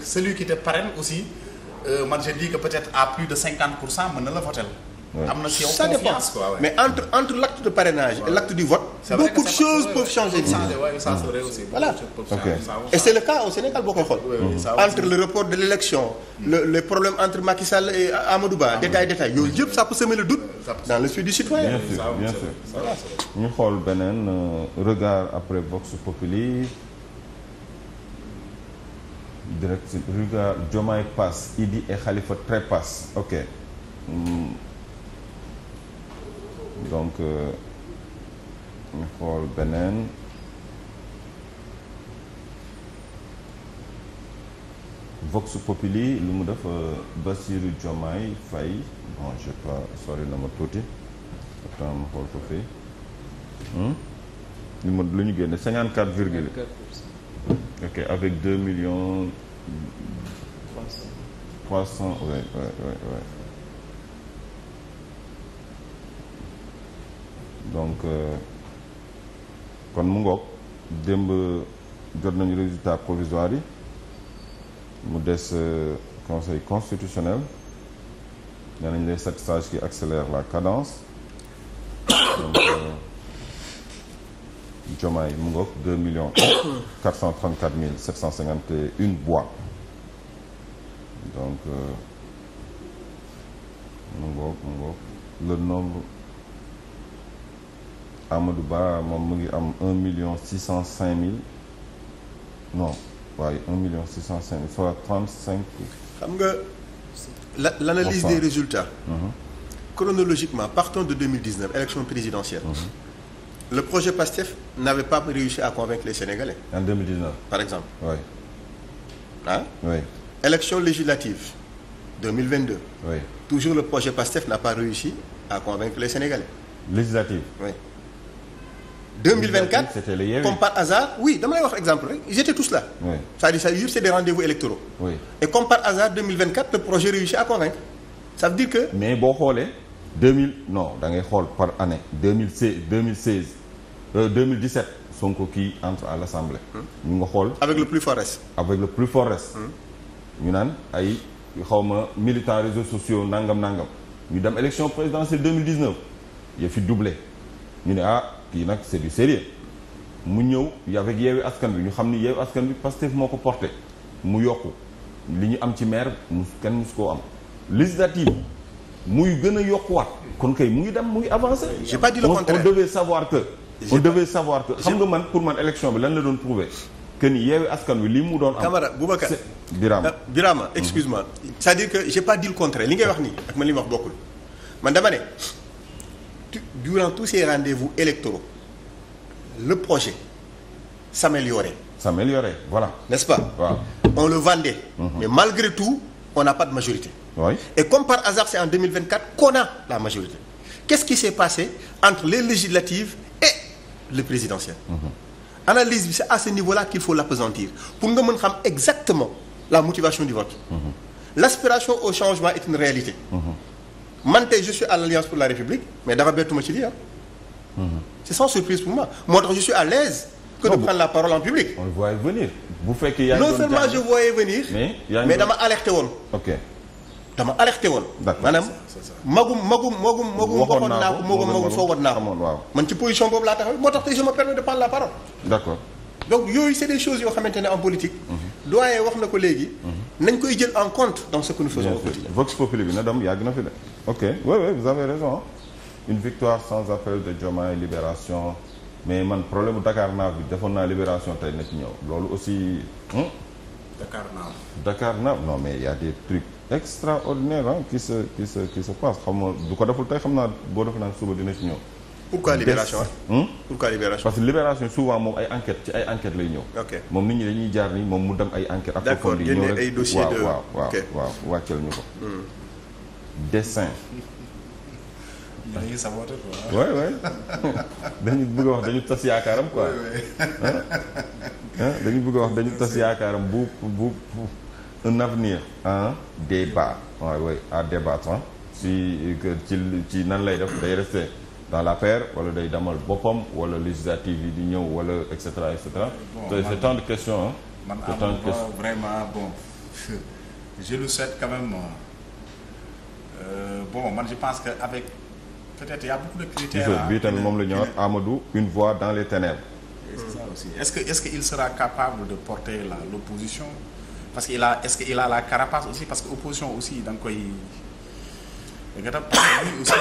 celui qui te parraine aussi man je dis que peut-être à plus de 50% mën na la voter. am na ci yow confiance quoi. Ouais. Mais entre l'acte de parrainage et l'acte du vote, beaucoup de choses peuvent changer. Ça c'est vrai aussi. Voilà. Okay. Et c'est le cas au Sénégal boo koy xool. Entre le report de l'élection, le problème entre Macky Sall et Amadou Ba, détail yooyu yëpp ça peut semer le doute dans le suivi du citoyen. Bien sûr. ñu xool beneen regard après Vox Populi. Direct regard Diomaye passe Idi et Khalifa trépassent. Ok. Donc ñu xool beneen Vox Populi lu mu def Bassirou Diomaye Faye bon je sais pas sori na ma tuuti attends ma xool ko fii lu ñu génne 54 virgule ok avec 2 millions 300 ouais. Donc kon mu ngoog démb jot nañu résultat provisoire yi mu des conseil constitutionnel nee nañ les 7 sages qui accélèrent la cadence Diomaye mu ngoog 2 434 751 voix donc mu ngoog le nombre Amadou Ba moom mu ngi am 1 605 000 non waaye 1 605 000 soit 35. xam nga l'analyse des résultats. Chronologiquement partant de 2019 élection présidentielle. Le projet PASTEF n'avait pas réussi à convaincre les Sénégalais. En 2019 par exemple. Oui. Ah? Oui. Élection législative 2022. Oui. Toujours le projet PASTEF n'a pas réussi à convaincre les Sénégalais. Législative. Oui. 2024 c'était les Yewwi. comme par hasard oui dama lay wax exemple rek ils étaient tous là. Oui. C'est-à-dire ça yëpp c'est des rendez-vous électoraux. Oui. Et comme par hasard 2024 le projet réussit à convaincre. Ça veut dire que. mais boo xoolee 2000 non da ngay xool par année 2017 Sonko kii entre à l'Assemblée. ñu nga xool. avec le plus fort reste. avec le plus fort reste. ñu naan ay xawma militants réseaux sociaux nangam ñu dem élection présidentielle 2019 ya fi doublé ñu ne kii nag c'est du sérieux mu ñëw avec Yewwi Askan Wi ñu xam ni Yewwi Askan Wi Pastef moo ko porté mu yokku li ñu am ci maire kenn musu koo am législative muy gën a yokkuwaat kon kay mu ngi dem mu ngi avancé. j'ai pas dit le contraire on devait savoir que xam nga man pour man élection bi lan la doon prouver que ni Yewwi Askan Wi li mu doon am. Camara Boubacar Birama excuse-moi c'est-à-dire que j'ai pas dit le contraire li ngay wax nii ak man li ma wax bokkul man dama ne durant tous ces rendez-vous électoraux le projet s'améliorait, voilà. N'est-ce pas? Wow. On le vendait. Mais malgré tout, on n'a pas de majorité. Oui. Et comme par hasard, c'est en 2024 qu'on a la majorité. Qu'est-ce qui s'est passé entre les législatives et le présidentiel? Analyse, c'est à ce niveau-là qu'il faut l'appesantir. Pour nous montrer exactement la motivation du vote. L'aspiration au changement est une réalité. Maintenant, je suis à l'Alliance pour la République, mais d'abord, tout le monde c'est sans surprise pour moi. Moi, je suis à l'aise que de prendre la parole en public. On le voyait venir. Vous faites qu'il y a non seulement je voyais venir, mais dama alerté woon. Ok. Dama alerté woon. D'accord. maanaam magum waxoon naa ko magum foogoon naa ko. man ci position boobu laa taxaw moo tax tey je me permets de prendre la parole. D'accord. Donc yooyu c'est des choses yoo xamante ne en politique. doyen wax na ko léegi. nañ koy jël en compte dans ce que nous faisons au quotidien. Vox Populi bi na dem yàgg na fi de. Ok oui vous avez raison. Une victoire sans appel de Diomaye libération mais man problème bu Dakar Nav bi defoon naa libération tey na ci ñëw loolu aussi. Dakar Nav non mais il y a des trucs extraordinaires qui se passent xam nga du ko deful tey xam naa boo defee naan suba dina ci ñëw. Pourquoi libération Pourquoi libération? Parce que libération souvent moom ay enquête lay ñëw. Ok moom nit ñi dañuy jaar ni moom mu dem ay enquête approfondies ñëw rek ay dossiers de waaw wàcceel ñu ko. Dessin. dañuy saboté quoi. oui dañu bëgg a wax dañu tas yaakaaram quoi. dañu bëgg a wax dañu tas yaakaaram bu un avenir en débat oui à débattre ci nan lay def day rester dans l'affaire wala day demal boppam wala législative yi di ñëw wala et cetera et cetera. c'est tant de questions man vraiment bon je le souhaite quand même man je pense que avec. Peut-être il y a beaucoup de critères. bii tamit moom la ñu wax Amadou une voix dans les ténèbres. C'est ça aussi. Est-ce qu'il sera capable de porter l'opposition parce qu'il a est-ce qu'il a la carapace aussi parce que opposition aussi da nga koy lui aussi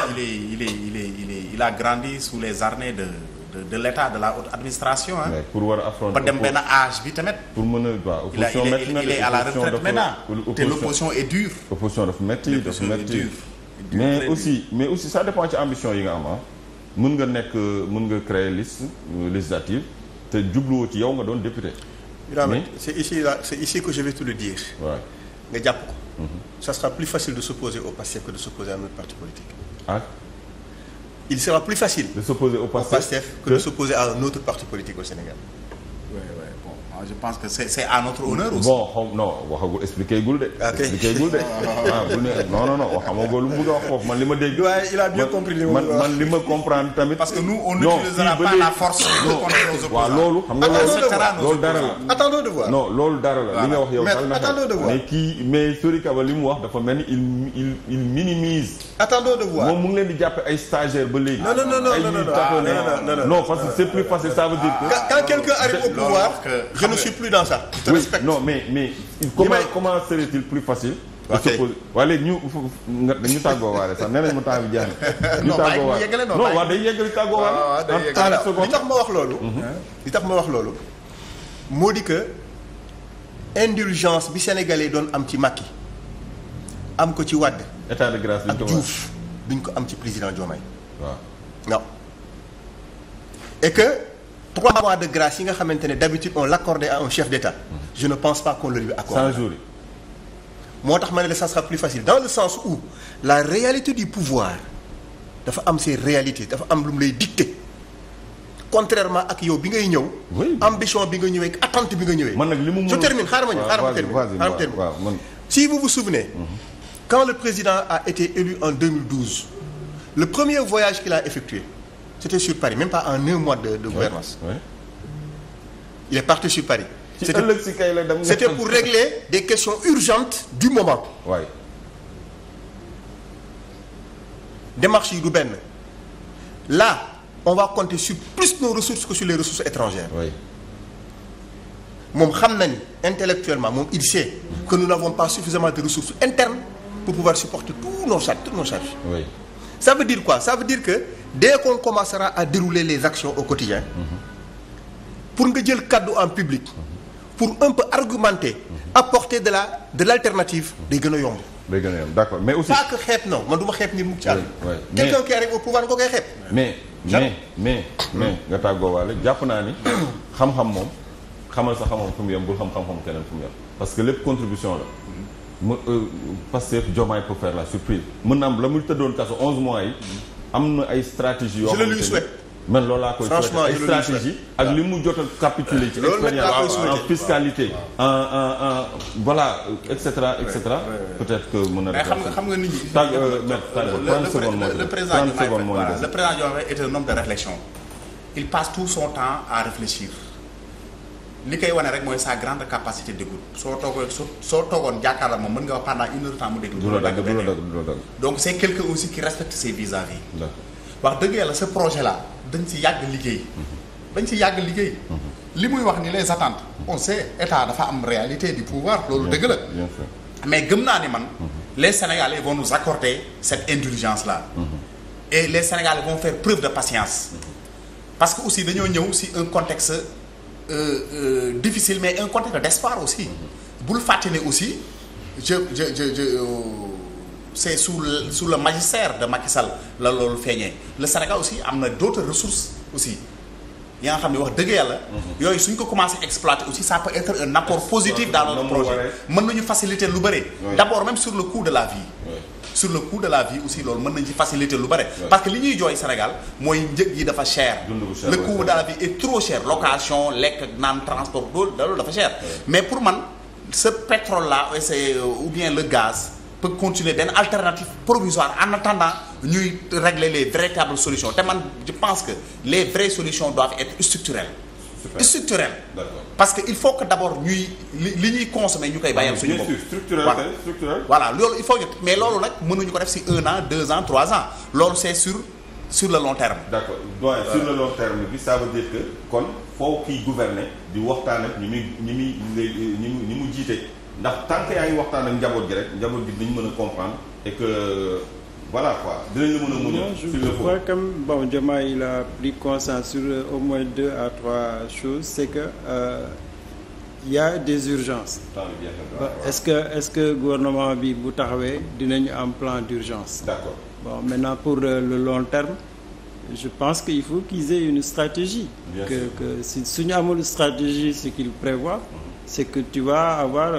il a grandi sous les armées de l'État de la haute administration mais pour war a affronter ba dem benn âge bi tamit. pour mën a waaw opposition métti na il est à la retraite maintenant te l'opposition est dure. opposition dafa métti mais aussi ça dépend ci ambition yi nga am mën nga créer liste législative te jubluwoo ci yow nga doon député. Mais c'est ici que je vais te le dire. nga jàpp ko. ça sera plus facile de s'opposer au PASTEF que de s'opposer à notre parti politique. Il sera plus facile de s'opposer au PASTEF que de s'opposer à un autre parti politique au Sénégal. Bon, je pense que c'est à notre honneur aussi. Bon waxagul expliqué gul de. expliqué gul de non waxamagoo lu mu bëgg a wax foofu man li ma dégg. waaye il a bien compris li man li ma comprendre tamit. parce que nous on n'utilisera pas la force contre nos opposants. waaw loolu xam nga loolu dara la. attendons de voir. non loolu dara la li nga wax yow. mais attendons de voir mais Sori Kaba li mu wax dafa mel ni il minimise. attendons de voir moom mu ngi leen di jàppe ay stagiaires ba léegi. non parce que c'est plus facile ça veut dire que. quand quelqu'un arrive au pouvoir je ne suis plus dans ça. je te respecte. non mais comment serait-il plus facile. ok waaye léegi ñu tàggoo waale sax nee nañ ma temps bi jeex na. ñu tàggoo waale non waaw day yeggali tàggoo waale. li tax ma wax loolu. li tax ma wax loolu. moo di que indulgence bi Sénégalais doon am ci Macky am ko ci Wade. état de grâce ak Diouf duñ ko am ci président Diomaye. waaw non. et que 3 mois de grâce yi nga xamante ne d'habitude on l'accordait à un chef d'État. je ne pense pas qu'on le lui accorde. 100 jours yi. moo tax ma ne la ça sera plus facile dans le sens où la réalité du pouvoir dafa am ses réalités dafa am lu mu lay dicter contrairement ak yow bi ngay ñëw. ambition bi nga ñëwee ak attente bi nga ñëwee. man nag li mu je termine xaaral ma termine. si vous vous souvenez. quand le président a été élu en 2012 le premier voyage qu'il a effectué c'était sur Paris même pas en 1 mois de gouvernance. il est parti sur Paris. C'était pour régler des questions urgentes du moment. Ouais. Démarche yi du benn. Là, on va compter sur plus nos ressources que sur les ressources étrangères. Oui. Moom xam na ni intellectuellement moom il sait que nous n'avons pas suffisamment de ressources internes pour pouvoir supporter toutes nos charges. Oui. Ça veut dire quoi? Ça veut dire que dès qu'on commencera à dérouler les actions au quotidien, pour nga jël kaddu en public. pour un peu argumenter apporter de l'alternative day gën a yomb. day gën a yomb d'accord mais aussi. pas que xeeb non man du ma xeeb ni mu ci àll. quelqu'un qui arrive au pouvoir nga koy xeeb. mais nga tàggoo waale jàpp naa ni xam-xam moom xamal sa xam-xam fu mu yem bul xam-xam keneen fu mu yem parce que lépp contribution la. mu Pastef Diomaye peut faire la surprise mën na am la mu tëddoon kaso 11 mois yi am na ay stratégies yoo. je le lui souhaite. man loolu laa koy franchement ay stratégie ak li mu jot a capituler ci expérience en fiscalité en voilà et cetera peut-être que mën na mais xam nga nit ñi le président Diomaye est un homme de réflexion il passe tout son temps à réfléchir li koy wane rek mooy sa grande capacité d'écoute soo toogoon jàkkaarloo moom mën nga wax pendant 1 heure de temps mu déglu du la dagg donc c'est quelqu'un aussi qui respecte ses vis-à-vis wax dëgg yàlla ce projet là dañ ci yàgg liggéey li muy wax ni les attentes on sait état dafa am réalité du pouvoir loolu dëgg la mais gëm naa ni man les Sénégalais vont nous accorder cette indulgence là et les Sénégalais vont faire preuve de patience parce que aussi dañoo ñëw si un contexte difficile mais un contexte d'espoir aussi bul fàtte ne aussi c'est sous le magistère de Macky Sall la loolu feeñee le Sénégal aussi am na d'autres ressources aussi yi nga xam ne wax dëgg yàlla yooyu suñ ko commencé exploiter aussi ça peut être un apport positif dans notre projet mën nañu faciliter lu bëri d'abord même sur le coût de la vie sur le coût de la vie aussi loolu mën nañu ci faciliter lu bëri parce que li ñuy jooy Sénégal mooy njëg yi dafa cher le coût de la vie est trop cher location lekk naan transport loolu dafa cher mais pour man ce pétrole là ou bien le gaz peut continuer d'une alternative provisoire en attendant ñuy régler les véritables solutions te man je pense que les vraies solutions doivent être structurelles. Parce que il faut que d'abord ñuy li ñuy consommer ñu koy bàyyam suñu bopp. structurel. Voilà loolu il faut que mais loolu nag mënuñu ko def ci 1 an 2 ans 3 ans loolu c'est sur le long terme. D'accord doyen sur le long terme bi ça veut dire que kon foo kiy gouverner di waxtaan ak ñi mu jiite. ndax tant que yaa ngi waxtaan ak njaboot gi rek njaboot gi dañu mën a comprendre et que voilà quoi dinañ la mën a muñal. je crois comme bon Diomaye il a pris conscience sur au moins 2 à 3 choses c'est que il y a des urgences. est-ce que gouvernement bi bu taxawee dinañu am plan d'urgence. D'accord. Bon maintenant pour le long terme je pense qu'il faut qu'ils aient une stratégie. que si suñu amul stratégie ce qu'ils prévoient. c'est que tu vas avoir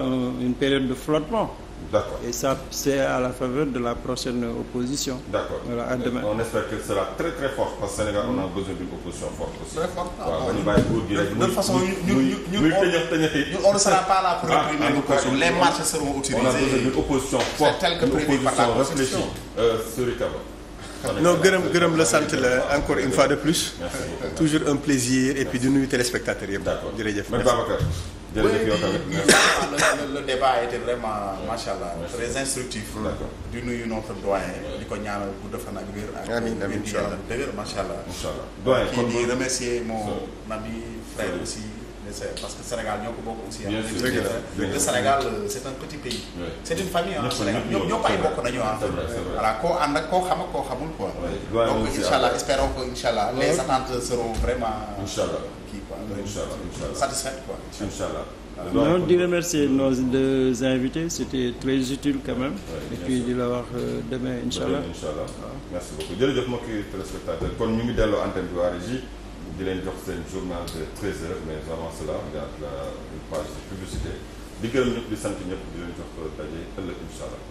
une période de flottement. D'accord. Et ça, c'est à la faveur de la prochaine opposition. D'accord. Voilà, à demain. On espère que ce sera très très fort parce que Sénégal on a besoin d'une opposition forte aussi. Très forte. waaw ñu bàyyi góor gi rek. De toute façon on ne sera pas là pour réprimer l'opposition. Les marches seront autorisées. On a besoin d'une opposition forte, tel que prévu par la Constitution. Sori Kaba. non gërëm la sant la encore une fois de plus. Merci beaucoup. Toujours un plaisir et puis di nuyu téléspectateurs yëpp. D'accord jërëjëf. Maître Babacar. jërëjëf yow tamit merci. Le débat a été vraiment machallah très instructif. D'accord. di nuyu notre doyen di ko ñaanal gudd fan ak wér. ak amiin amiin incha allah dëgër machallah. Inch'Allah doyen kon di remercier mon ami frère aussi. Parce que Sénégal ñoo ko bokk aussi. Bien sûr, le Sénégal c'est un petit pays. Oui. C'est une famille ah. Sénégal ñëpp ñoo ay bokk nañu ah. c'est vrai. voilà koo ànd ak koo xam ak koo xamul quoi. donc inchallah espérons que inchallah les attentes seront vraiment. Inch'Allah kii quoi. Inch'Allah satisfaites quoi. Inch'Allah. Non, di remercier nos deux invités, c'était très utile quand même. Et puis di la wax demain inchallah. Inch'Allah merci beaucoup jërëjëf mbokki téléspectateurs kon ñu ngi delloo antenne bi waa régie di leen jox seen journal de 13h mais avant cela il y a une page de publicité di gërëm ñëpp di sant ñëpp di leen jox daje ëllëg inch'Allah.